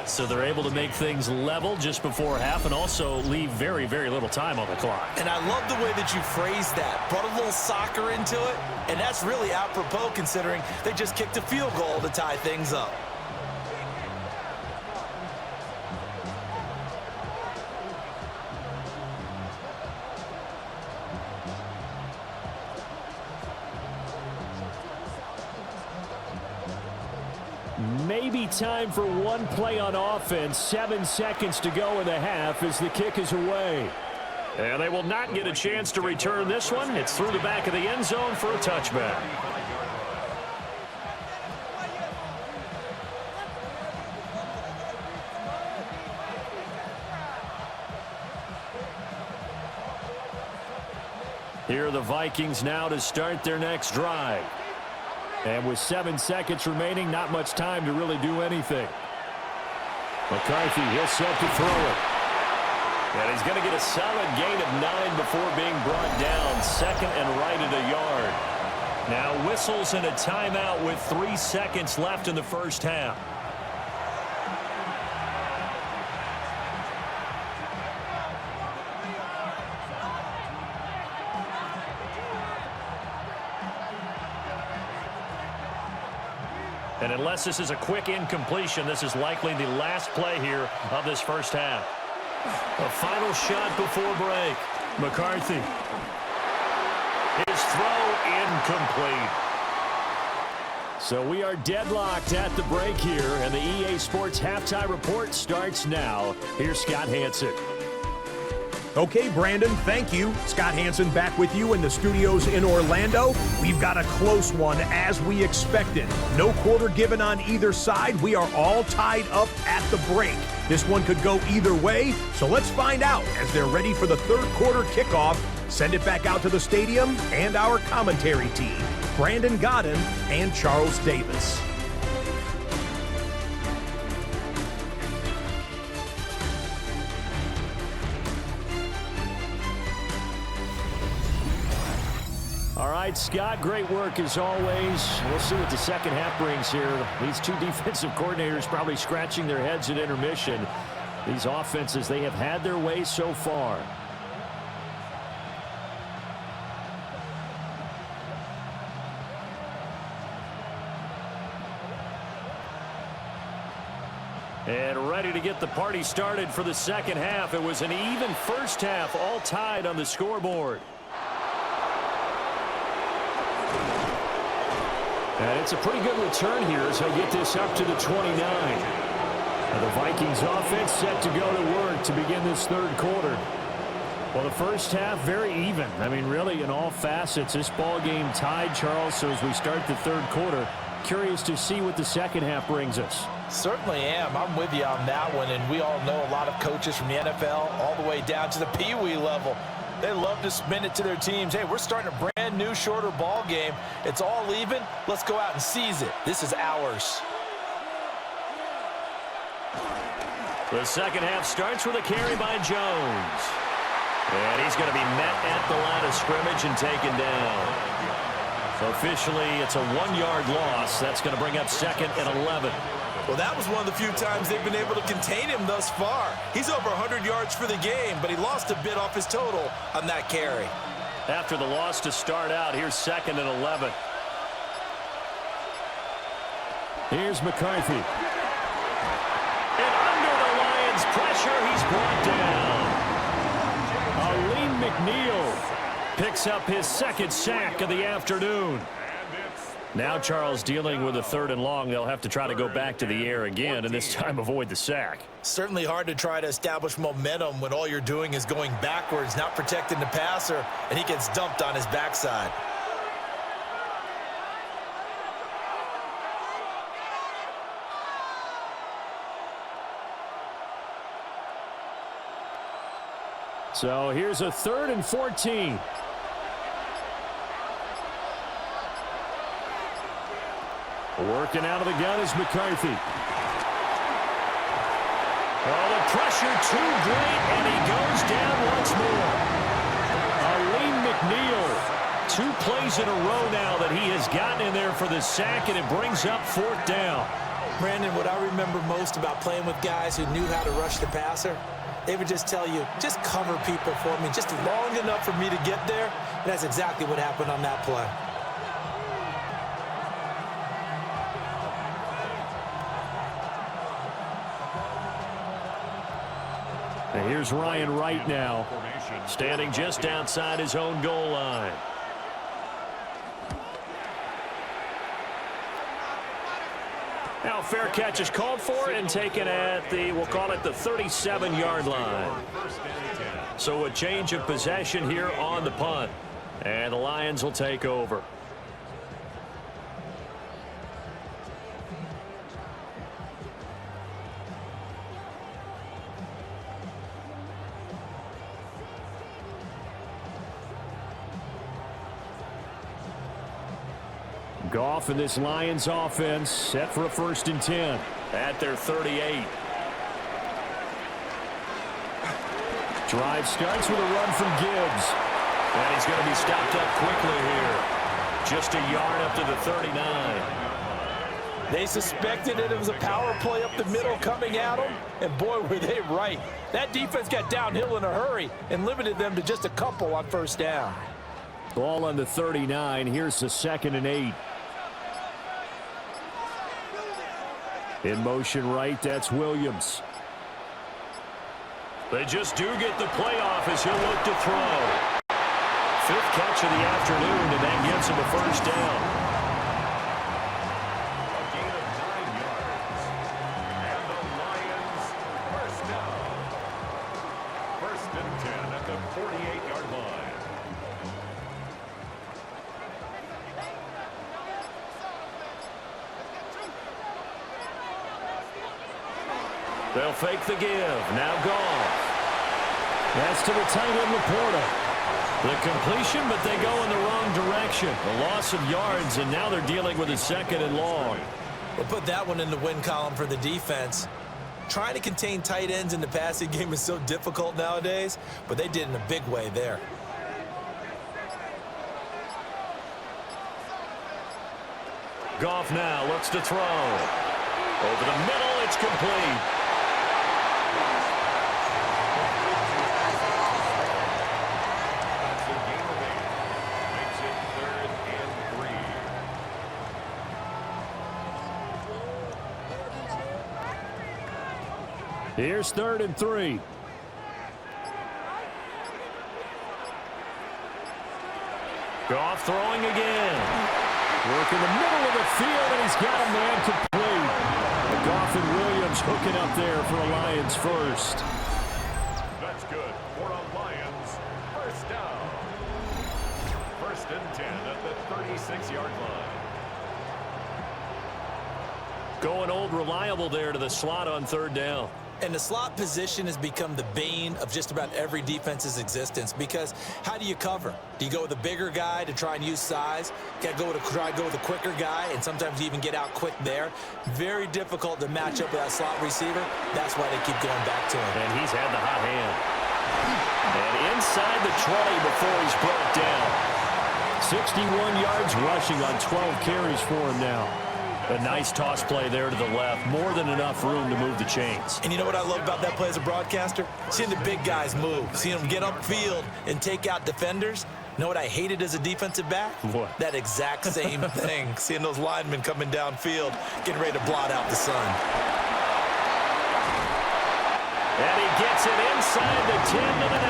So they're able to make things level just before half and also leave very, very little time on the clock. And I love the way that you phrased that. Brought a little soccer into it, and that's really apropos considering they just kicked a field goal to tie things up. Maybe time for one play on offense. 7 seconds to go in the half as the kick is away. And they will not get a chance to return this one. It's through the back of the end zone for a touchback. Here are the Vikings now to start their next drive. And with 7 seconds remaining, not much time to really do anything. McCarthy, he'll set to throw it. And he's going to get a solid gain of 9 before being brought down. Second and right at a yard. Now whistles and a timeout with 3 seconds left in the first half. And unless this is a quick incompletion, this is likely the last play here of this first half. A final shot before break. McCarthy. His throw incomplete. So we are deadlocked at the break here, and the EA Sports Halftime Report starts now. Here's Scott Hanson. Okay, Brandon, thank you. Scott Hanson back with you in the studios in Orlando. We've got a close one as we expected. No quarter given on either side. We are all tied up at the break. This one could go either way, so let's find out as they're ready for the third quarter kickoff. Send it back out to the stadium and our commentary team, Brandon Godden and Charles Davis. All right, Scott, great work as always. We'll see what the second half brings here. These two defensive coordinators probably scratching their heads at intermission. These offenses, they have had their way so far. And ready to get the party started for the second half. It was an even first half, all tied on the scoreboard. And it's a pretty good return here as he'll get this up to the 29. Now the Vikings offense set to go to work to begin this third quarter. Well, the first half, very even. I mean, really, in all facets, this ball game tied, Charles. So as we start the third quarter, curious to see what the second half brings us. Certainly am. I'm with you on that one, and we all know a lot of coaches from the NFL all the way down to the Pee Wee level. They love to spin it to their teams. Hey, we're starting a brand new, shorter ball game. It's all even. Let's go out and seize it. This is ours. The second half starts with a carry by Jones. And he's going to be met at the line of scrimmage and taken down. Officially, it's a 1-yard loss. That's going to bring up second and 11. Well, that was one of the few times they've been able to contain him thus far. He's over 100 yards for the game, but he lost a bit off his total on that carry. After the loss to start out, here's second and 11. Here's McCarthy. And under the Lions' pressure, he's brought down. Aleem McNeil picks up his second sack of the afternoon. And it's Now Charles dealing with a 3rd and long. They'll have to try to go back to the air again, and this time avoid the sack. Certainly hard to try to establish momentum when all you're doing is going backwards, not protecting the passer, and he gets dumped on his backside. So here's a 3rd and 14. Working out of the gun is McCarthy. Oh, the pressure too great, and he goes down once more. Aleem McNeil, 2 plays in a row now that he has gotten in there for the sack, and it brings up 4th down. Brandon, what I remember most about playing with guys who knew how to rush the passer, they would just tell you, just cover people for me, just long enough for me to get there. And that's exactly what happened on that play. And here's Ryan Wright now, standing just outside his own goal line. Now fair catch is called for and taken at the, we'll call it the 37-yard line. So a change of possession here on the punt. And the Lions will take over. Goff and this Lions offense set for a 1st and 10 at their 38. Drive starts with a run from Gibbs. And he's going to be stopped up quickly here. Just a yard up to the 39. They suspected it was a power play up the middle coming at them, and boy, were they right. That defense got downhill in a hurry and limited them to just a couple on 1st down. Ball on the 39. Here's the 2nd and 8. In motion right, that's Williams. They just do get the playoff as he'll look to throw. 5th catch of the afternoon, and that gets him a 1st down. A gain of 9 yards. And the Lions, 1st down. 1st and 10 at the 48-yard line. They'll fake the give. Now Goff. That's to the tight end, Laporta. The completion, but they go in the wrong direction. A loss of yards, and now they're dealing with a 2nd and long. We'll put that one in the win column for the defense. Trying to contain tight ends in the passing game is so difficult nowadays, but they did in a big way there. Goff now looks to throw. Over the middle, it's complete. That's a gain of 8. Makes it 3rd and 3. Here's 3rd and 3. Goff throwing again. Work in the middle of the field, and he's got a man complete. Goff and Williams hooking up there for a Lions 1st. That's good for a Lions 1st down. 1st and 10 at the 36-yard line. Going old reliable there to the slot on 3rd down. And the slot position has become the bane of just about every defense's existence, because how do you cover? Do you go with a bigger guy to try and use size? Got to try to go with a quicker guy, and sometimes you even get out quick there. Very difficult to match up with that slot receiver. That's why they keep going back to him. And he's had the hot hand. And inside the 20 before he's brought down. 61 yards rushing on 12 carries for him now. A nice toss play there to the left. More than enough room to move the chains. And you know what I love about that play as a broadcaster? Seeing the big guys move. Seeing them get upfield and take out defenders. You know what I hated as a defensive back? What? That exact same thing. Seeing those linemen coming downfield, getting ready to blot out the sun. And he gets it inside the 10 to the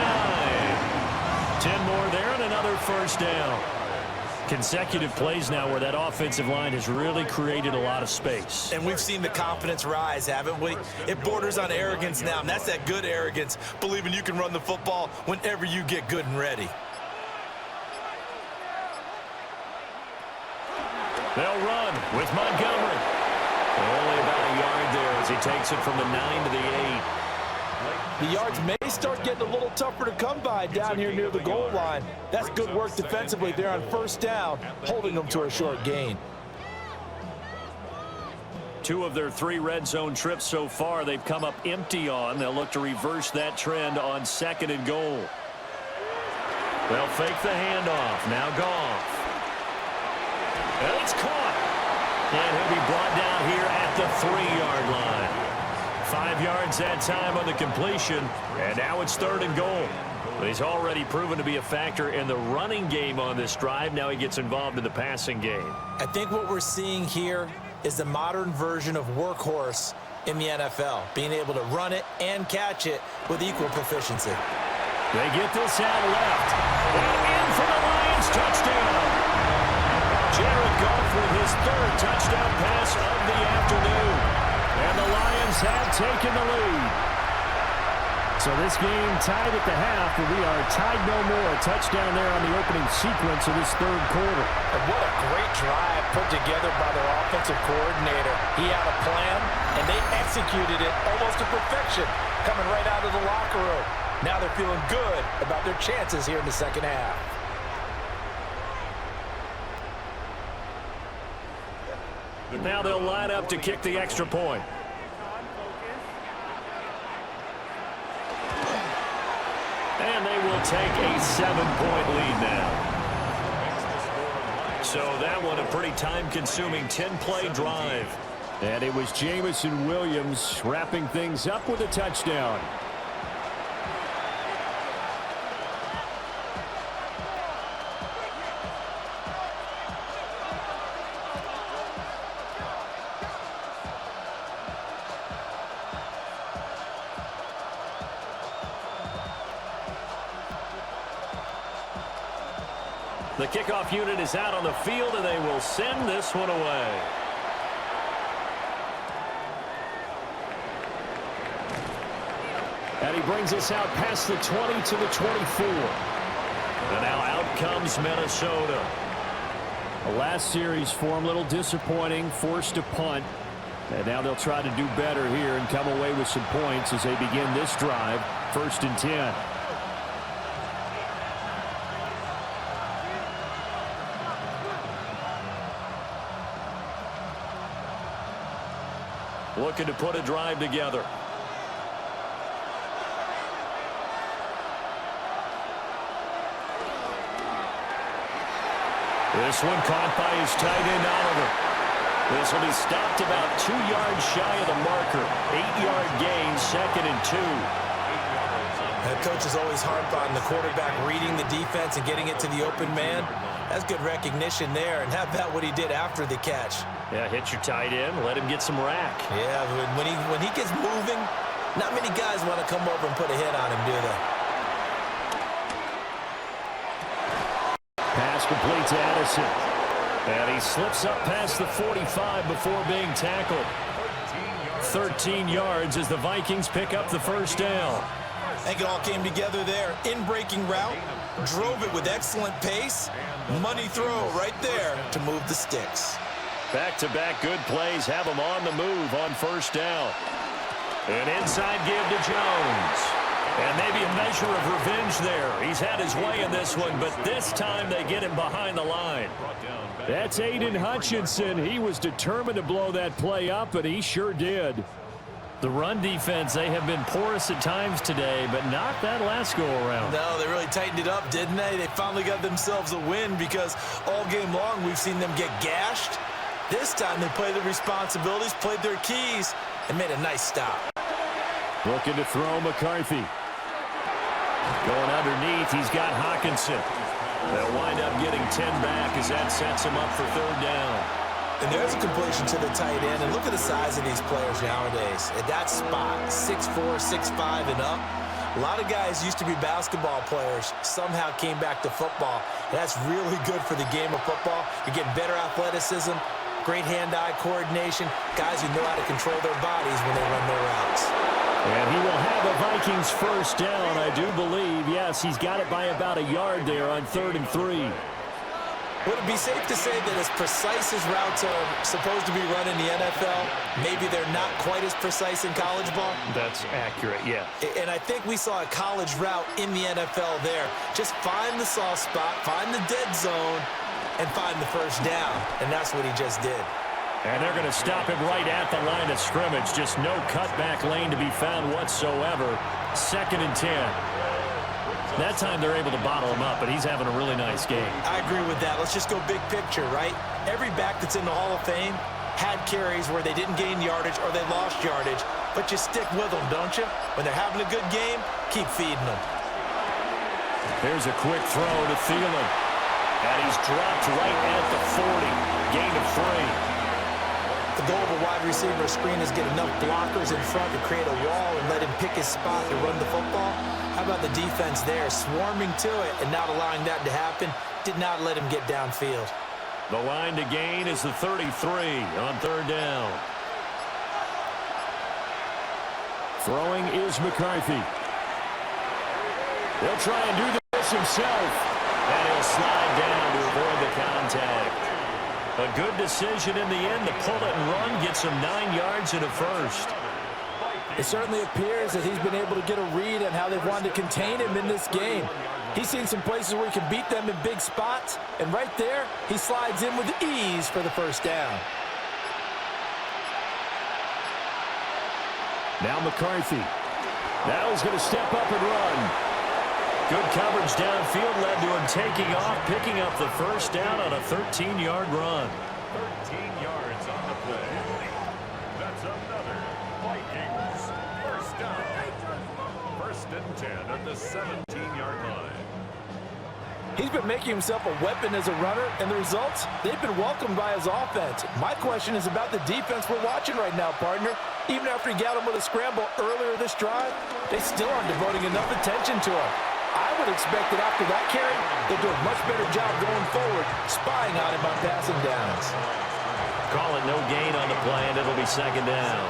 9. 10 more there and another 1st down. Consecutive plays now where that offensive line has really created a lot of space. And we've seen the confidence rise, haven't we? It borders on arrogance now, and that's that good arrogance, believing you can run the football whenever you get good and ready. They'll run with Montgomery. Only about a yard there as he takes it from the 9 to the 8. The yards may start getting a little tougher to come by down here near the goal line. That's good work defensively there on first down, holding them to a short gain. 2 of their 3 red zone trips so far they've come up empty on. They'll look to reverse that trend on 2nd and goal. They'll fake the handoff. Now Goff. And it's caught. And he'll be brought down here at the 3-yard line. 5 yards that time on the completion, and now it's 3rd and goal. He's already proven to be a factor in the running game on this drive. Now he gets involved in the passing game. I think what we're seeing here is the modern version of workhorse in the NFL, being able to run it and catch it with equal proficiency. They get this out left. And in for the Lions touchdown. Jared Goff with his 3rd touchdown pass of the afternoon. And the Lions have taken the lead. So this game tied at the half, but we are tied no more. A touchdown there on the opening sequence of this 3rd quarter. And what a great drive put together by their offensive coordinator. He had a plan, and they executed it almost to perfection, coming right out of the locker room. Now they're feeling good about their chances here in the second half. Now they'll line up to kick the extra point. And they will take a 7-point lead now. So that one a pretty time-consuming 10-play drive. And it was Jamison Williams wrapping things up with a touchdown. The kickoff unit is out on the field, and they will send this one away. And he brings us out past the 20 to the 24. And now out comes Minnesota. The last series for him, a little disappointing, forced to punt. And now they'll try to do better here and come away with some points as they begin this drive, 1st and 10. Looking to put a drive together. This one caught by his tight end, Oliver. This will be stopped about 2 yards shy of the marker. 8-yard gain, 2nd and 2. The coach is always harped on the quarterback reading the defense and getting it to the open man. That's good recognition there. And how about what he did after the catch? Yeah, hit your tight end, let him get some rack. Yeah, when he gets moving, not many guys want to come over and put a hit on him, do they? Pass complete to Addison. And he slips up past the 45 before being tackled. 13 yards as the Vikings pick up the 1st down. I think it all came together there. In-breaking route, drove it with excellent pace. Money throw right there to move the sticks. Back-to-back good plays have him on the move on 1st down. An inside give to Jones. And maybe a measure of revenge there. He's had his way in this one, but this time they get him behind the line. That's Aiden Hutchinson. He was determined to blow that play up, and he sure did. The run defense, they have been porous at times today, but not that last go-around. No, they really tightened it up, didn't they? They finally got themselves a win because all game long we've seen them get gashed. This time they played their responsibilities, played their keys, and made a nice stop. Looking to throw McCarthy. Going underneath, he's got Hawkinson. They'll wind up getting 10 back as that sets him up for 3rd down. And there's a completion to the tight end. And look at the size of these players nowadays. At that spot, 6'4", 6'5", and up. A lot of guys used to be basketball players, somehow came back to football. And that's really good for the game of football. You're getting better athleticism, great hand-eye coordination, guys who know how to control their bodies when they run their routes. And he will have a Vikings first down, I do believe. Yes, he's got it by about a yard there on 3rd and 3. Would it be safe to say that as precise as routes are supposed to be run in the NFL, maybe they're not quite as precise in college ball? That's accurate, yeah. And I think we saw a college route in the NFL there. Just find the soft spot, find the dead zone, and find the first down. And that's what he just did. And they're going to stop him right at the line of scrimmage. Just no cutback lane to be found whatsoever. 2nd and 10. That time they're able to bottle him up, but he's having a really nice game. I agree with that. Let's just go big picture, right? Every back that's in the Hall of Fame had carries where they didn't gain yardage or they lost yardage, but you stick with them, don't you? When they're having a good game, keep feeding them. Here's a quick throw to Thielen. And he's dropped right at the 40. Gain of 3. The goal of a wide receiver screen is get enough blockers in front to create a wall and let him pick his spot to run the football. How about the defense there, swarming to it and not allowing that to happen? Did not let him get downfield. The line to gain is the 33 on 3rd down. Throwing is McCarthy. He'll try and do this himself. And he'll slide down to avoid the contact. A good decision in the end to pull it and run, gets him 9 yards and a first. It certainly appears that he's been able to get a read on how they've wanted to contain him in this game. He's seen some places where he can beat them in big spots, and right there, he slides in with ease for the first down. Now McCarthy. Now he's going to step up and run. Good coverage downfield led to him taking off, picking up the first down on a 13-yard run. 13 yards on the play. That's another Vikings first down. 1st and 10 at the 17-yard line. He's been making himself a weapon as a runner, and the results, they've been welcomed by his offense. My question is about the defense we're watching right now, partner. Even after he got him with a scramble earlier this drive, they still aren't devoting enough attention to him. I would expect that after that carry, they'll do a much better job going forward, spying on him on passing downs. Call it no gain on the play, and it'll be 2nd down.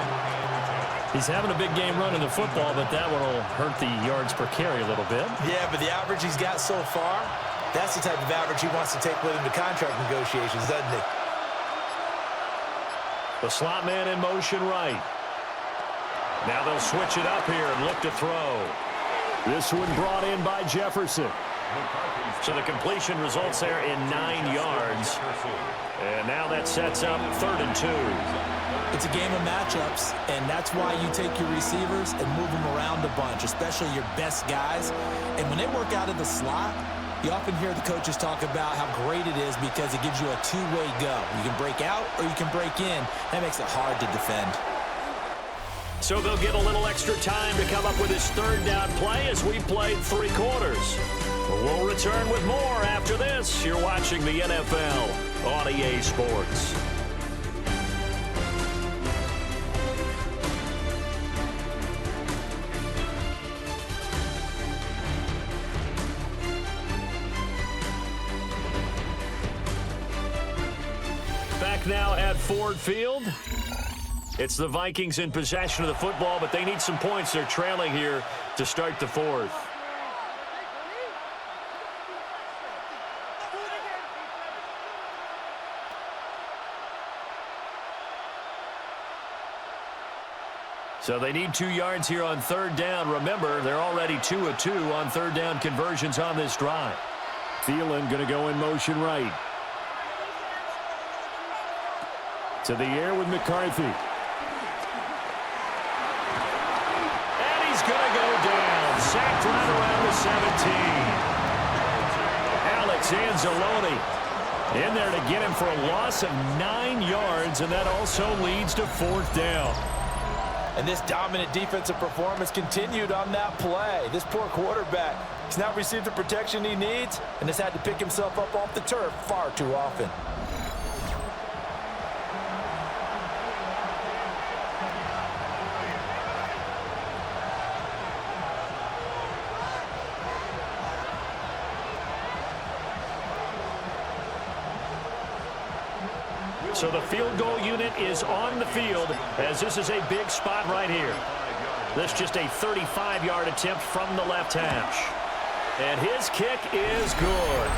He's having a big game running the football, but that one will hurt the yards per carry a little bit. Yeah, but the average he's got so far, that's the type of average he wants to take with him to contract negotiations, doesn't he? The slot man in motion right. Now they'll switch it up here and look to throw. This one brought in by Jefferson. So the completion results there in 9 yards. And now that sets up 3rd and 2. It's a game of matchups, and that's why you take your receivers and move them around a bunch, especially your best guys. And when they work out of the slot, you often hear the coaches talk about how great it is because it gives you a two-way go. You can break out or you can break in. That makes it hard to defend. So they'll get a little extra time to come up with his 3rd down play as we played 3 quarters. We'll return with more after this. You're watching the NFL on EA Sports. Back now at Ford Field. It's the Vikings in possession of the football, but they need some points. They're trailing here to start the 4th. So they need 2 yards here on 3rd down. Remember, they're already 2 of 2 on 3rd down conversions on this drive. Thielen going to go in motion right. To the air with McCarthy. And he's going to go down. Sacked right around the 17. Alex Anzalone in there to get him for a loss of 9 yards, and that also leads to 4th down. And this dominant defensive performance continued on that play. This poor quarterback has not received the protection he needs and has had to pick himself up off the turf far too often. So the field goal unit is on the field as this is a big spot right here. This just a 35-yard attempt from the left hash. And his kick is good.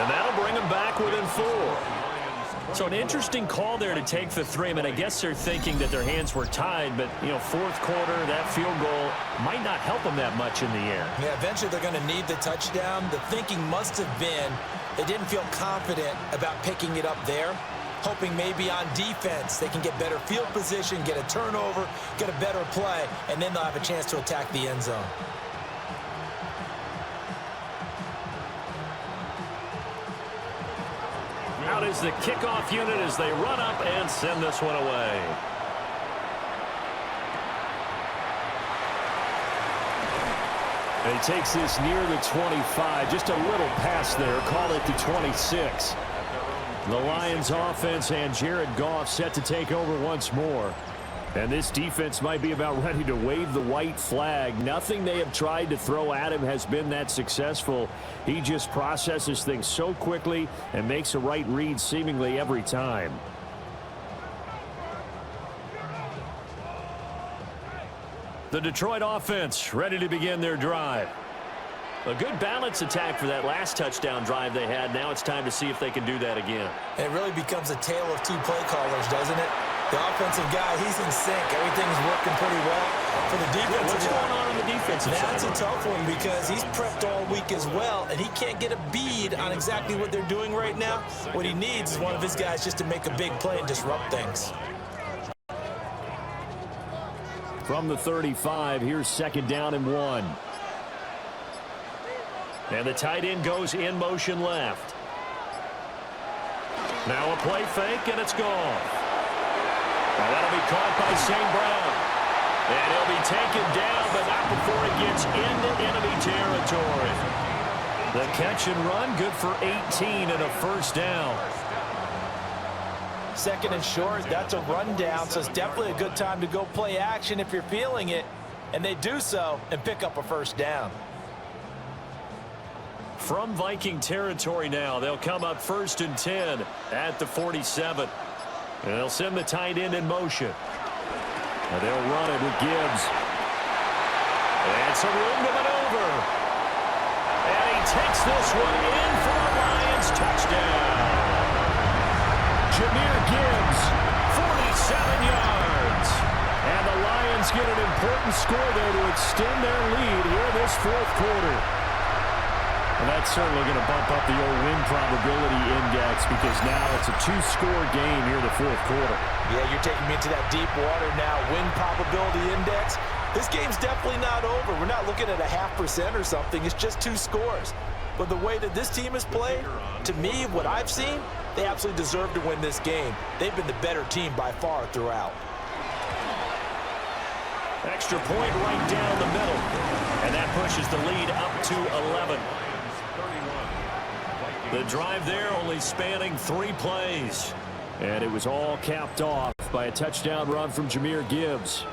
And that'll bring him back within 4. So an interesting call there to take the 3. I mean, I guess they're thinking that their hands were tied, but, you know, fourth quarter, that field goal might not help them that much in the air. Yeah, eventually they're going to need the touchdown. The thinking must have been they didn't feel confident about picking it up there, hoping maybe on defense they can get better field position, get a turnover, get a better play, and then they'll have a chance to attack the end zone. Out is the kickoff unit as they run up and send this one away. And he takes this near the 25. Just a little pass there. Call it the 26. The Lions offense and Jared Goff set to take over once more. And this defense might be about ready to wave the white flag. Nothing they have tried to throw at him has been that successful. He just processes things so quickly and makes a right read seemingly every time. The Detroit offense ready to begin their drive. A good balance attack for that last touchdown drive they had. Now it's time to see if they can do that again. It really becomes a tale of 2 play callers, doesn't it? The offensive guy, he's in sync. Everything's working pretty well. For the defensive What's going on the defensive side? That's a tough one because he's prepped all week as well, and he can't get a bead on exactly what they're doing right now. What he needs is one of his guys just to make a big play and disrupt things. From the 35, here's 2nd down and 1. And the tight end goes in motion left. Now a play fake, and it's gone. Well, that'll be caught by St. Brown. And he'll be taken down, but not before he gets into enemy territory. The catch and run, good for 18 and a 1st down. 2nd and short, that's a rundown, so it's definitely a good time to go play action if you're feeling it. And they do so and pick up a 1st down. From Viking territory now, they'll come up 1st and 10 at the 47. And they'll send the tight end in motion. And they'll run it with Gibbs. And some room to maneuver. And he takes this one in for a Lions touchdown. Jahmyr Gibbs, 47 yards. And the Lions get an important score there to extend their lead here this 4th quarter. And that's certainly going to bump up the old win probability index because now it's a 2-score game here in the 4th quarter. Yeah, you're taking me into that deep water now. Win probability index. This game's definitely not over. We're not looking at a 0.5% or something. It's just 2 scores. But the way that this team has played, to me, what I've seen, they absolutely deserve to win this game. They've been the better team by far throughout. Extra point right down the middle. And that pushes the lead up to 11. The drive there only spanning 3 plays. And it was all capped off by a touchdown run from Jahmyr Gibbs.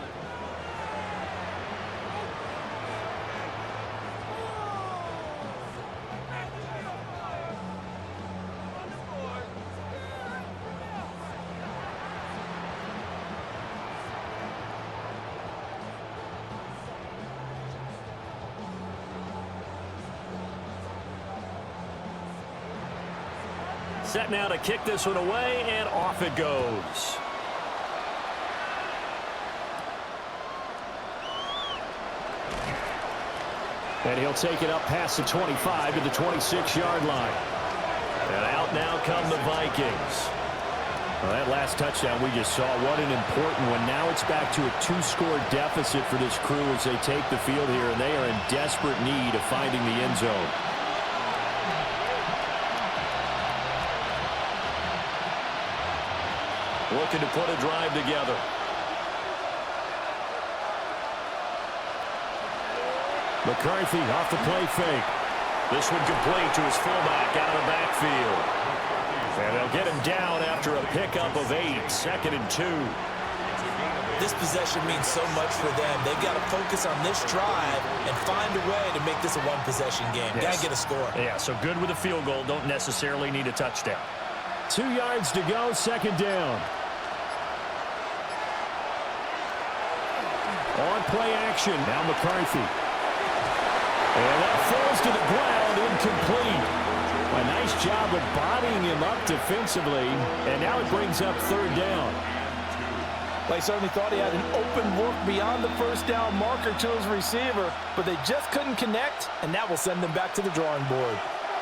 Set now to kick this one away, and off it goes. And he'll take it up past the 25 to the 26-yard line. And out now come the Vikings. Well, that last touchdown we just saw, what an important one. Now it's back to a 2-score deficit for this crew as they take the field here, and they are in desperate need of finding the end zone. Looking to put a drive together. McCarthy off the play fake. This one complete to his fullback out of the backfield. And they'll get him down after a pickup of 8, 2nd and 2. This possession means so much for them. They've got to focus on this drive and find a way to make this a 1-possession game. Yes. Got to get a score. Yeah, so good with a field goal. Don't necessarily need a touchdown. 2 yards to go, second down. On play action, now McCarthy. And that falls to the ground, incomplete. A nice job of bodying him up defensively, and now it brings up third down. They certainly thought he had an open look beyond the first down marker to his receiver, but they just couldn't connect, and that will send them back to the drawing board.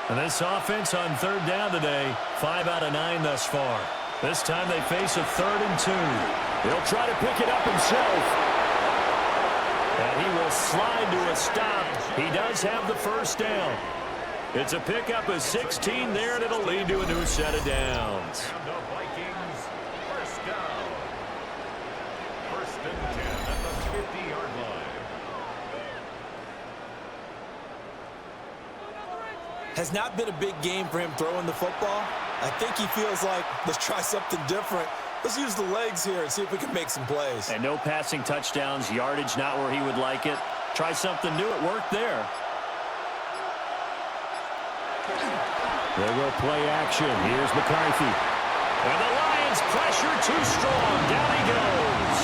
And this offense on third down today, 5 out of 9 thus far. This time they face a 3rd and 2. He'll try to pick it up himself. And he will slide to a stop. He does have the first down. It's a pickup of 16 there, and it'll lead to a new set of downs. And the Vikings, first down. 1st and 10 at the 50-yard line. Has not been a big game for him throwing the football. I think he feels like, let's try something different. Let's use the legs here and see if we can make some plays. And no passing touchdowns, yardage not where he would like it. Try something new. It worked there. They will play action. Here's McCarthy. And the Lions pressure too strong. Down he goes.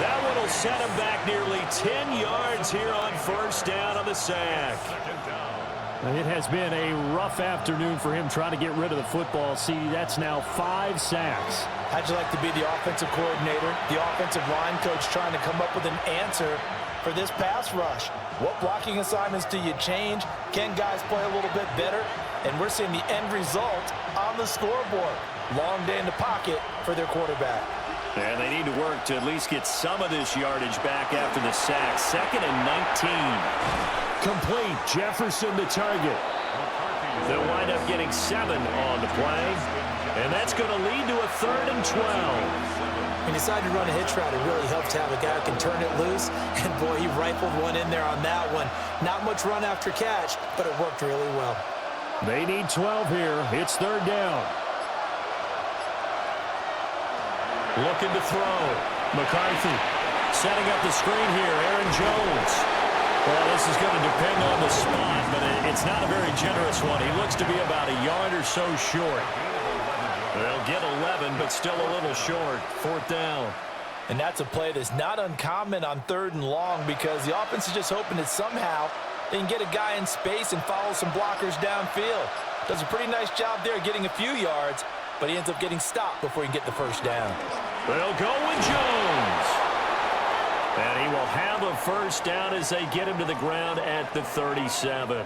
That one will set him back nearly 10 yards here on first down on the sack. It has been a rough afternoon for him trying to get rid of the football. See, that's now 5 sacks. How'd you like to be the offensive coordinator, the offensive line coach trying to come up with an answer for this pass rush? What blocking assignments do you change? Can guys play a little bit better? And we're seeing the end result on the scoreboard. Long day in the pocket for their quarterback. And they need to work to at least get some of this yardage back after the sack. 2nd and 19. Complete. Jefferson the target. They'll wind up getting 7 on the play. And that's going to lead to a 3rd and 12. When you decide to run a hitch route, it really helps to have a guy who can turn it loose. And, boy, he rifled one in there on that one. Not much run after catch, but it worked really well. They need 12 here. It's 3rd down. Looking to throw. McCarthy setting up the screen here. Aaron Jones. Well, this is going to depend on the spot, but it's not a very generous one. He looks to be about a yard or so short. They'll get 11, but still a little short. 4th down. And that's a play that's not uncommon on 3rd and long because the offense is just hoping that somehow they can get a guy in space and follow some blockers downfield. Does a pretty nice job there getting a few yards, but he ends up getting stopped before he can get the first down. They'll go with Jones. And he will have a first down as they get him to the ground at the 37.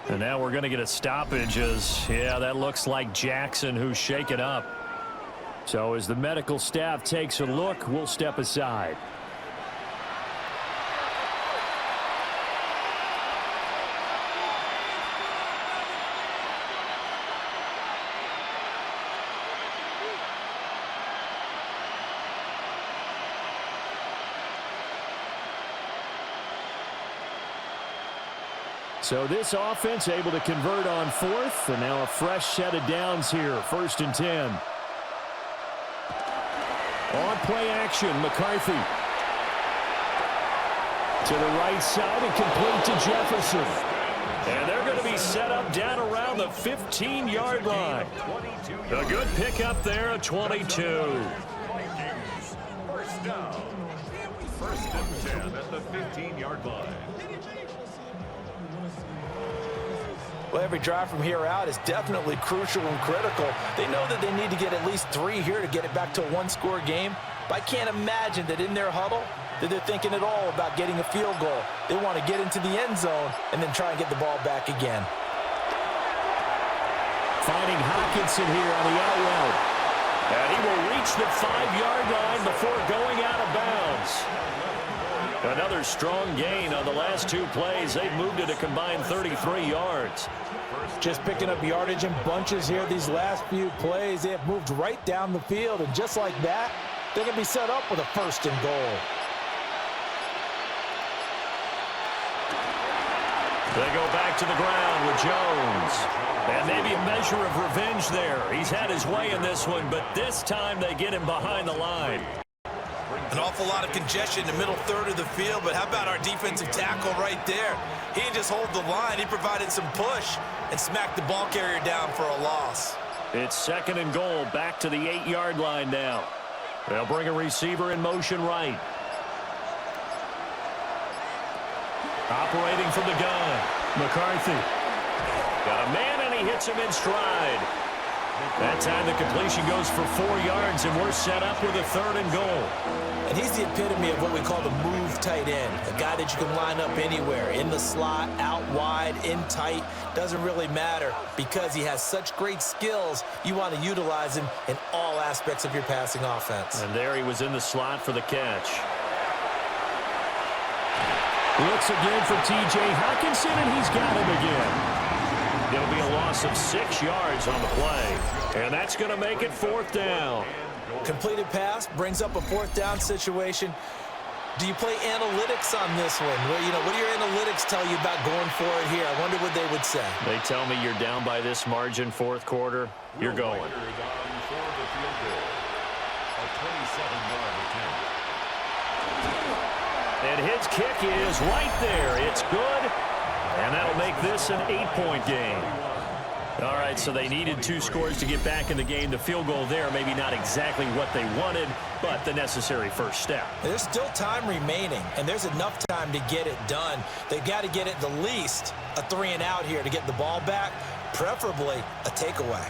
And now we're going to get a stoppage as, yeah, that looks like Jackson who's shaken up. So as the medical staff takes a look, we'll step aside. So this offense able to convert on 4th, and now a fresh set of downs here, 1st and 10. On play action, McCarthy. To the right side and complete to Jefferson. And they're going to be set up down around the 15-yard line. A good pickup there at 22. Vikings, first down. 1st and 10 at the 15-yard line. Well, every drive from here out is definitely crucial and critical. They know that they need to get at least 3 here to get it back to a 1-score game. But I can't imagine that in their huddle that they're thinking at all about getting a field goal. They want to get into the end zone and then try and get the ball back again. Finding Hawkinson here on the out route. And he will reach the 5-yard line before going out of bounds. Another strong gain on the last 2 plays. They've moved it a combined 33 yards. Just picking up yardage in bunches here these last few plays. They have moved right down the field, and just like that, they're going to be set up with a 1st and goal. They go back to the ground with Jones. And maybe a measure of revenge there. He's had his way in this one, but this time they get him behind the line. An awful lot of congestion in the middle 3rd of the field, but how about our defensive tackle right there? He didn't just hold the line. He provided some push and smacked the ball carrier down for a loss. It's 2nd and goal, back to the 8-yard line now. They'll bring a receiver in motion right. Operating from the gun, McCarthy. Got a man, and he hits him in stride. That time the completion goes for 4 yards, and we're set up with a 3rd and goal. And he's the epitome of what we call the move tight end, a guy that you can line up anywhere, in the slot, out wide, in tight, doesn't really matter because he has such great skills. You want to utilize him in all aspects of your passing offense. And there he was in the slot for the catch. Looks again for T.J. Hockenson, and he's got him again. It'll be a loss of 6 yards on the play, and that's going to make it 4th down. Completed pass brings up a 4th down situation. Do you play analytics on this one? Well, what do your analytics tell you about going for it here? I wonder what they would say. They tell me you're down by this margin, 4th quarter, you're going. And his kick is right there. It's good, and that'll make this an 8-point game. All right, so they needed 2 scores to get back in the game. The field goal there, maybe not exactly what they wanted, but the necessary first step. There's still time remaining, and there's enough time to get it done. They've got to get it the least a 3 and out here to get the ball back, preferably a takeaway.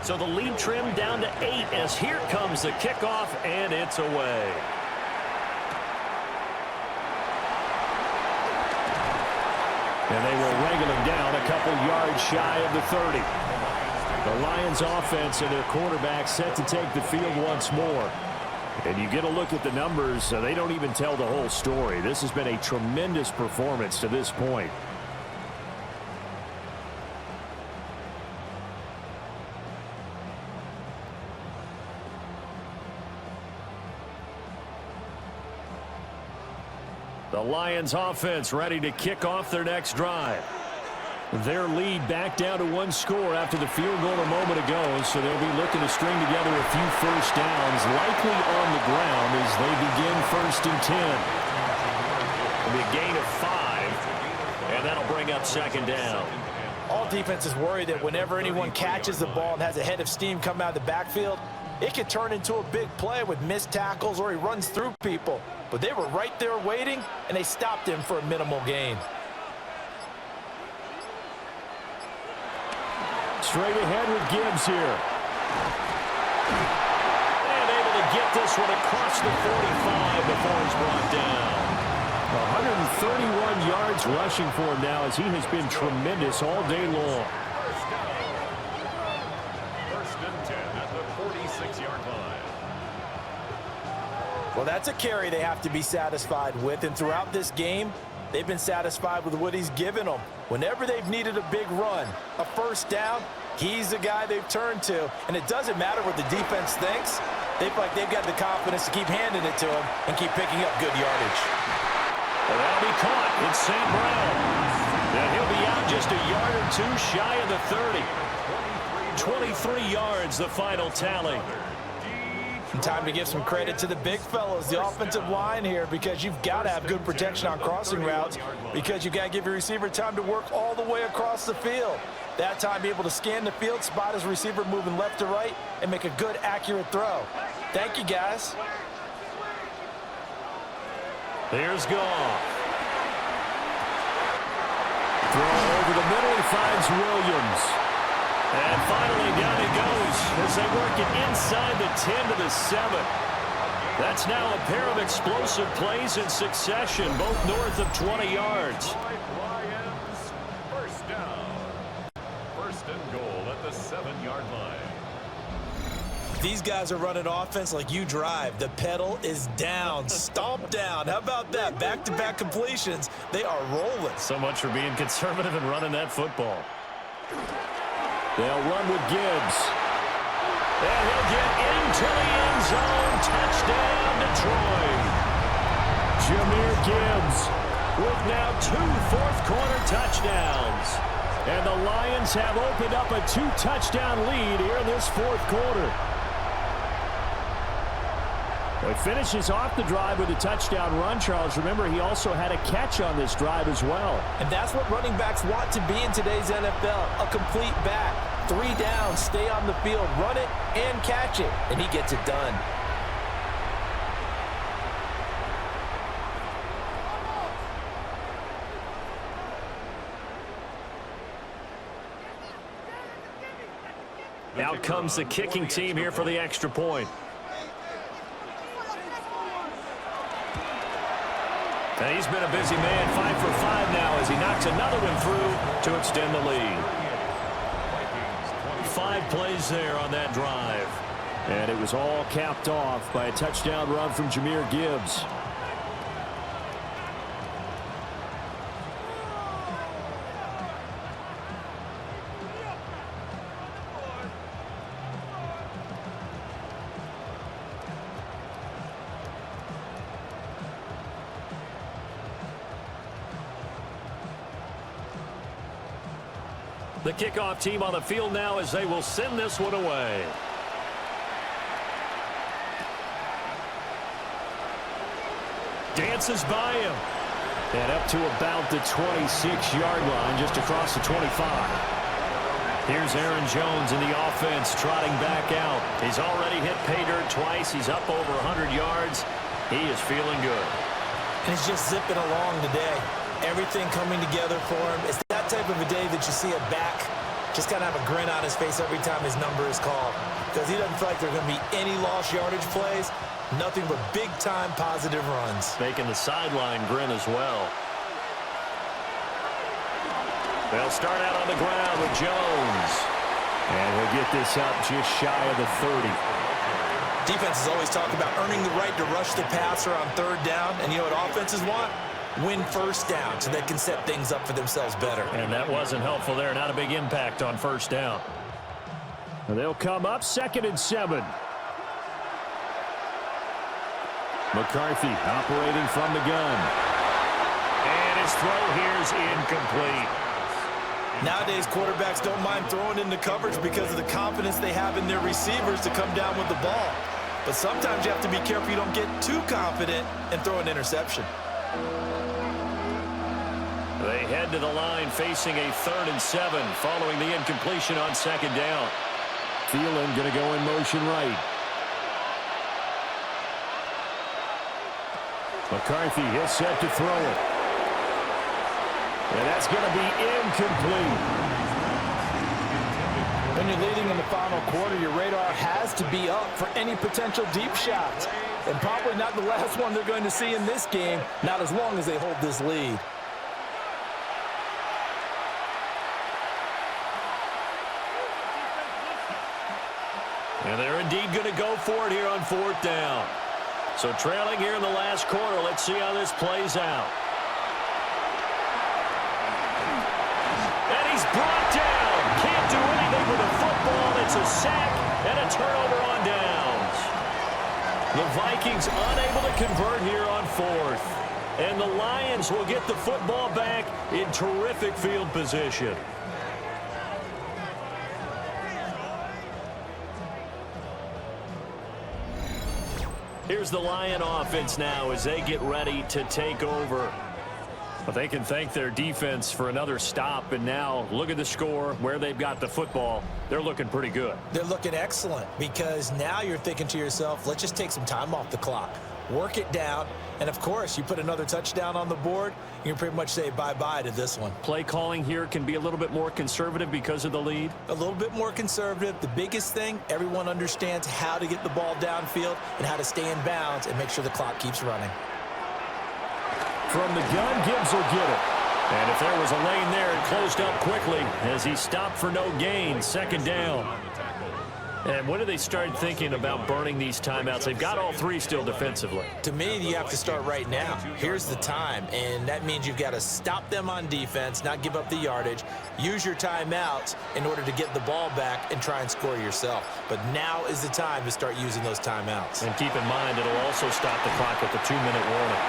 So the lead trimmed down to 8 as here comes the kickoff, and it's away. And they will wrangle him down a couple yards shy of the 30. The Lions offense and their quarterback set to take the field once more. And you get a look at the numbers, they don't even tell the whole story. This has been a tremendous performance to this point. The Lions offense ready to kick off their next drive. Their lead back down to 1 score after the field goal a moment ago, so they'll be looking to string together a few first downs, likely on the ground as they begin 1st and 10. It'll be a gain of 5, and that'll bring up 2nd down. All defenses worry that whenever anyone catches the ball and has a head of steam come out of the backfield, it could turn into a big play with missed tackles or he runs through people. But they were right there waiting, and they stopped him for a minimal gain. Straight ahead with Gibbs here. And able to get this one across the 45 before he's brought down. 131 yards rushing for him now as he has been tremendous all day long. 1st and 10 at the 46-yard line. Well, that's a carry they have to be satisfied with, and throughout this game, they've been satisfied with what he's given them. Whenever they've needed a big run, a 1st down, he's the guy they've turned to, and it doesn't matter what the defense thinks. They feel like they've got the confidence to keep handing it to him and keep picking up good yardage. Well, that'll be caught. It's St. Brown. And he'll be out just a yard or 2 shy of the 30. 23 yards, the final tally. And time to give some credit to the big fellows, the offensive line here, because you've got to have good protection on crossing routes because you've got to give your receiver time to work all the way across the field. That time, be able to scan the field, spot his receiver moving left to right, and make a good, accurate throw. Thank you, guys. Here's Goff. Throw over the middle, he finds Williams. And finally down he goes as they work it inside the 10 to the 7. That's now a pair of explosive plays in succession, both north of 20 yards. Lions, 1st down. 1st and goal at the 7-yard line. These guys are running offense like you drive. The pedal is down, stomp down. How about that? Back-to-back completions. They are rolling. So much for being conservative and running that football. They'll run with Gibbs. And he'll get into the end zone. Touchdown, Detroit. Jahmyr Gibbs With now 2 fourth-quarter touchdowns. And the Lions have opened up a 2-touchdown lead here in this 4th quarter. Well, he finishes off the drive with a touchdown run, Charles. Remember, he also had a catch on this drive as well. And that's what running backs want to be in today's NFL, a complete back. 3 downs, stay on the field, run it, and catch it, and he gets it done. Out comes the kicking team here for the extra point. And he's been a busy man, 5 for 5 now as he knocks another one through to extend the lead. 5 plays there on that drive. And it was all capped off by a touchdown run from Jahmyr Gibbs. The kickoff team on the field now as they will send this one away. Dances by him. And up to about the 26-yard line, just across the 25. Here's Aaron Jones in the offense trotting back out. He's already hit pay dirt twice. He's up over 100 yards. He is feeling good. And he's just zipping along today. Everything coming together for him. It's that type of a day that you see a back just kind of have a grin on his face every time his number is called. Because he doesn't feel like there are going to be any lost yardage plays. Nothing but big-time positive runs. Making the sideline grin as well. They'll start out on the ground with Jones. And he'll get this up just shy of the 30. Defenses always talk about earning the right to rush the passer on 3rd down. And you know what offenses want? Win 1st down so they can set things up for themselves better. And that wasn't helpful there. Not a big impact on 1st down. And they'll come up 2nd and 7. McCarthy operating from the gun. And his throw here is incomplete. Nowadays, quarterbacks don't mind throwing into coverage because of the confidence they have in their receivers to come down with the ball. But sometimes you have to be careful you don't get too confident and throw an interception. They head to the line facing a 3rd and 7 following the incompletion on 2nd down. Thielen going to go in motion right. McCarthy is set to throw it. And that's going to be incomplete. When you're leading in the final quarter, your radar has to be up for any potential deep shots. And probably not the last one they're going to see in this game, not as long as they hold this lead. And they're indeed going to go for it here on 4th down. So trailing here in the last quarter, let's see how this plays out. And he's brought down. Can't do anything with the football. It's a sack and a turnover on downs. The Vikings unable to convert here on 4th. And the Lions will get the football back in terrific field position. Here's the Lion offense now as they get ready to take over. But they can thank their defense for another stop. And now look at the score, where they've got the football. They're looking pretty good. They're looking excellent because now you're thinking to yourself, let's just take some time off the clock. Work it down. And, of course, you put another touchdown on the board, you can pretty much say bye-bye to this one. Play calling here can be a little bit more conservative because of the lead. A little bit more conservative. The biggest thing, everyone understands how to get the ball downfield and how to stay in bounds and make sure the clock keeps running. From the gun, Gibbs will get it. And if there was a lane there, it closed up quickly as he stopped for no gain. 2nd down. And when do they start thinking about burning these timeouts? They've got all 3 still defensively. To me, you have to start right now. Here's the time, and that means you've got to stop them on defense, not give up the yardage, use your timeouts in order to get the ball back and try and score yourself. But now is the time to start using those timeouts. And keep in mind, it'll also stop the clock at the 2-minute warning.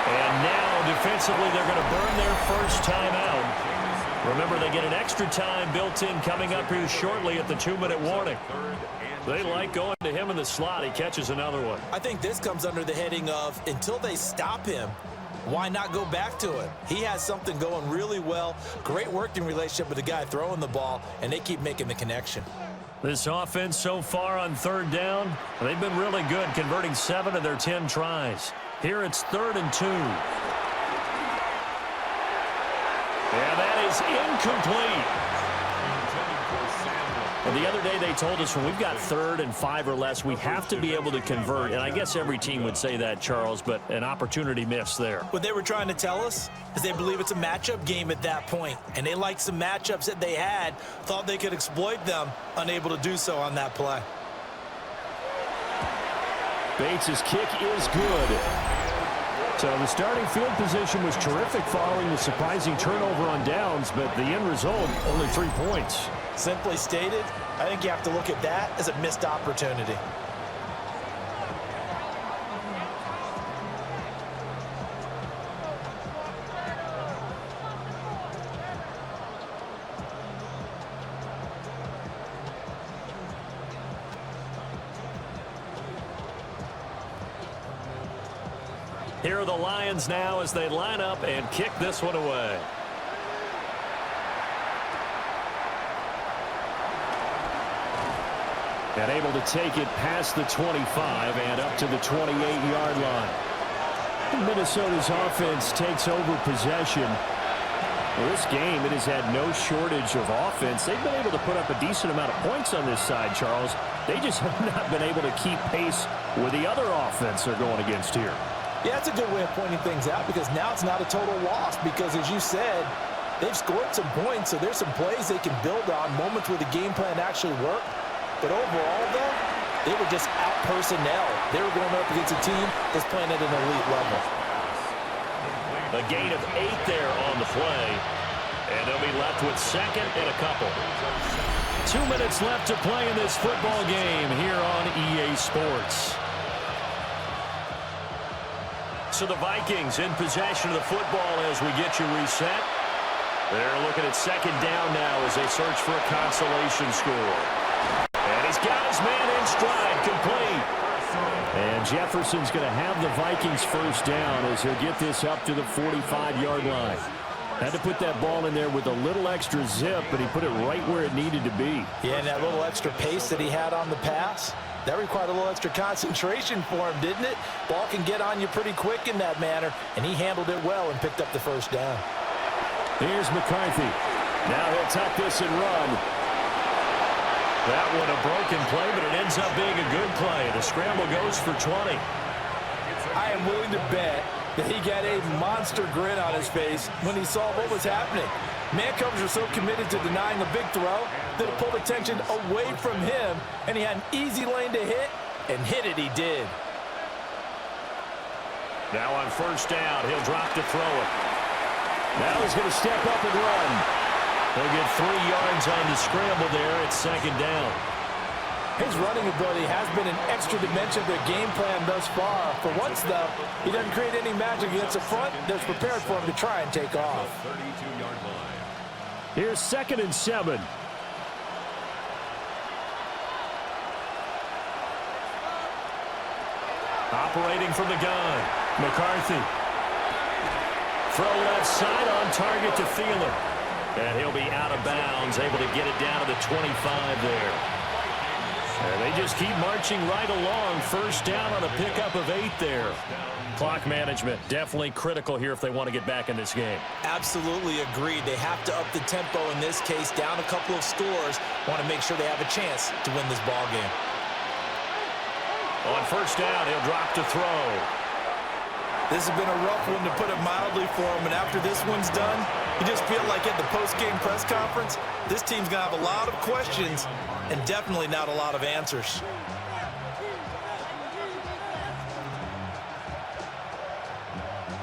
And now, defensively, they're going to burn their first timeout. Remember, they get an extra time built in coming up here shortly at the 2-minute warning. 3rd and They like going to him in the slot. He catches another one. I think this comes under the heading of until they stop him, why not go back to it? He has something going really well. Great working relationship with the guy throwing the ball, and they keep making the connection. This offense so far on third down, they've been really good, converting 7 of their 10 tries. Here it's 3rd and 2. And that is incomplete. Well, the other day they told us when we've got 3rd and 5 or less, we have to be able to convert. And I guess every team would say that, Charles, but an opportunity missed there. What they were trying to tell us is they believe it's a matchup game at that point. And they liked some matchups that they had, thought they could exploit them, unable to do so on that play. Bates' kick is good. So the starting field position was terrific following the surprising turnover on downs, but the end result, only 3 points. Simply stated, I think you have to look at that as a missed opportunity. Here are the Lions now as they line up and kick this one away. And able to take it past the 25 and up to the 28-yard line. Minnesota's offense takes over possession. Well, this game, it has had no shortage of offense. They've been able to put up a decent amount of points on this side, Charles. They just have not been able to keep pace with the other offense they're going against here. Yeah, that's a good way of pointing things out because now it's not a total loss because, as you said, they've scored some points, so there's some plays they can build on, moments where the game plan actually worked. But overall, though, they were just out personnel. They were going up against a team that's playing at an elite level. A gain of 8 there on the play. And they'll be left with 2nd and a couple. 2 minutes left to play in this football game here on EA Sports. So the Vikings in possession of the football as we get you reset. They're looking at 2nd down now as they search for a consolation score. And he's got his man in stride, complete. And Jefferson's going to have the Vikings first down as he'll get this up to the 45-yard line. Had to put that ball in there with a little extra zip, but he put it right where it needed to be. Yeah, and that little extra pace that he had on the pass, that required a little extra concentration for him, didn't it? Ball can get on you pretty quick in that manner, and he handled it well and picked up the first down. Here's McCarthy. Now he'll tuck this and run. That one a broken play, but it ends up being a good play. The scramble goes for 20. I am willing to bet that he got a monster grin on his face when he saw what was happening. Man coverage was so committed to denying a big throw that it pulled attention away from him, and he had an easy lane to hit, and hit it he did. Now on first down, he'll drop to throw it. Now he's going to step up and run. He'll get 3 yards on the scramble there at 2nd down. His running ability has been an extra dimension of their game plan thus far. For once, though, he doesn't create any magic against the front that's prepared for him to try and take off. 32-yard line. Here's 2nd and 7. Operating from the gun, McCarthy. Throw left side on target to Thielen. And he'll be out of bounds, able to get it down to the 25 there. And they just keep marching right along. First down on a pickup of 8 there. Clock management, definitely critical here if they want to get back in this game. Absolutely agreed. They have to up the tempo in this case, down a couple of scores. Want to make sure they have a chance to win this ball game. On first down, he'll drop to throw. This has been a rough one, to put it mildly, for him. And after this one's done, you just feel like at the post-game press conference, this team's going to have a lot of questions and definitely not a lot of answers.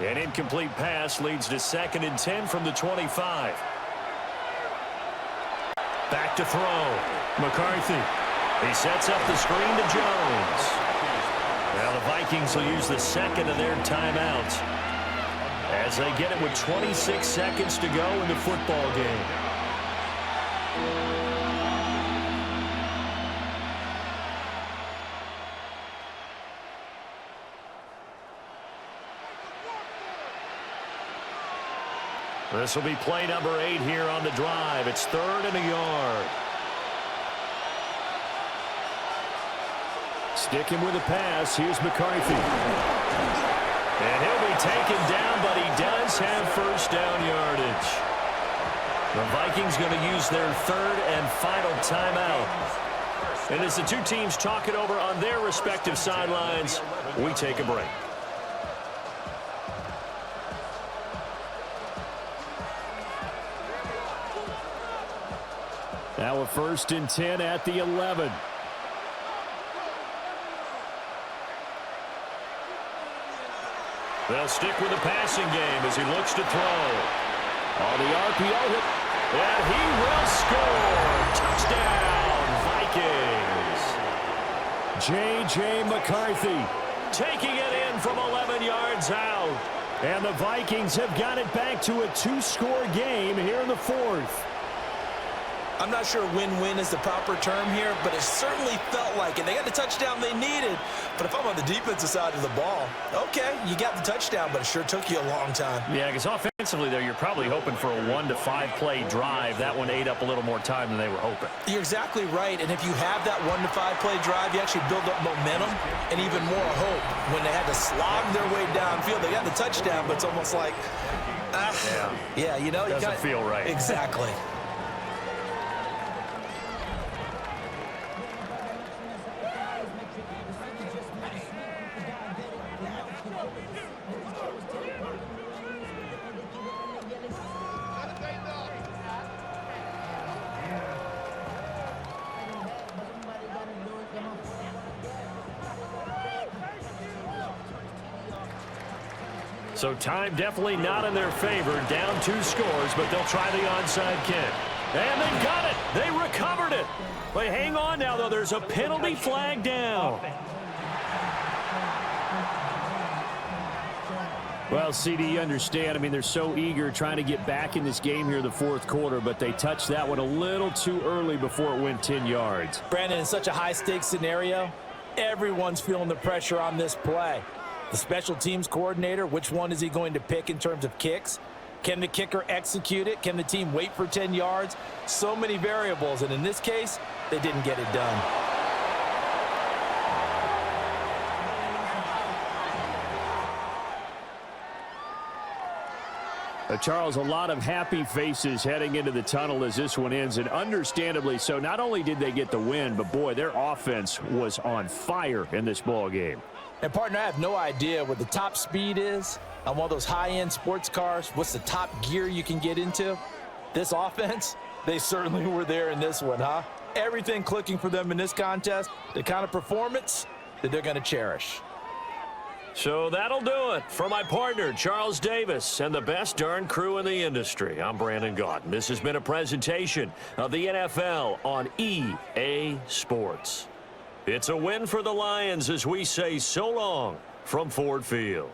An incomplete pass leads to 2nd and 10 from the 25. Back to throw. McCarthy. He sets up the screen to Jones. Now the Vikings will use the 2nd of their timeouts as they get it with 26 seconds to go in the football game. This will be play number 8 here on the drive. It's 3rd and a yard. Sticking with the pass, here's McCarthy. And he'll be taken down, but he does have first down yardage. The Vikings going to use their 3rd and final timeout. And as the two teams talk it over on their respective sidelines, we take a break. Now a 1st and 10 at the 11. They'll stick with the passing game as he looks to throw. On the RPO hit, and he will score. Touchdown, Vikings. J.J. McCarthy taking it in from 11 yards out. And the Vikings have got it back to a 2-score game here in the 4th. I'm not sure win-win is the proper term here, but it certainly felt like it. They got the touchdown they needed, but if I'm on the defensive side of the ball, okay, you got the touchdown, but it sure took you a long time. Yeah, because offensively there, you're probably hoping for a 1 to 5 play drive. That one ate up a little more time than they were hoping. You're exactly right, and if you have that 1 to 5 play drive, you actually build up momentum and even more hope. When they had to slog their way downfield, they got the touchdown, but it's almost like, yeah, you know, doesn't feel right. Exactly. So time definitely not in their favor. Down 2 scores, but they'll try the onside kick. And they've got it. They recovered it. But hang on now, though. There's a penalty flag down. Well, CD, you understand. I mean, they're so eager trying to get back in this game here in the 4th quarter, but they touched that one a little too early before it went 10 yards. Brandon, in such a high-stakes scenario, everyone's feeling the pressure on this play. The special teams coordinator, which one is he going to pick in terms of kicks? Can the kicker execute it? Can the team wait for 10 yards? So many variables, and in this case, they didn't get it done. Charles, a lot of happy faces heading into the tunnel as this one ends, and understandably so. Not only did they get the win, but boy, their offense was on fire in this ball game. And, partner, I have no idea what the top speed is on one of those high-end sports cars. What's the top gear you can get into? This offense, they certainly were there in this one, huh? Everything clicking for them in this contest, the kind of performance that they're going to cherish. So that'll do it for my partner, Charles Davis, and the best darn crew in the industry. I'm Brandon Gaudin. This has been a presentation of the NFL on EA Sports. It's a win for the Lions as we say so long from Ford Field.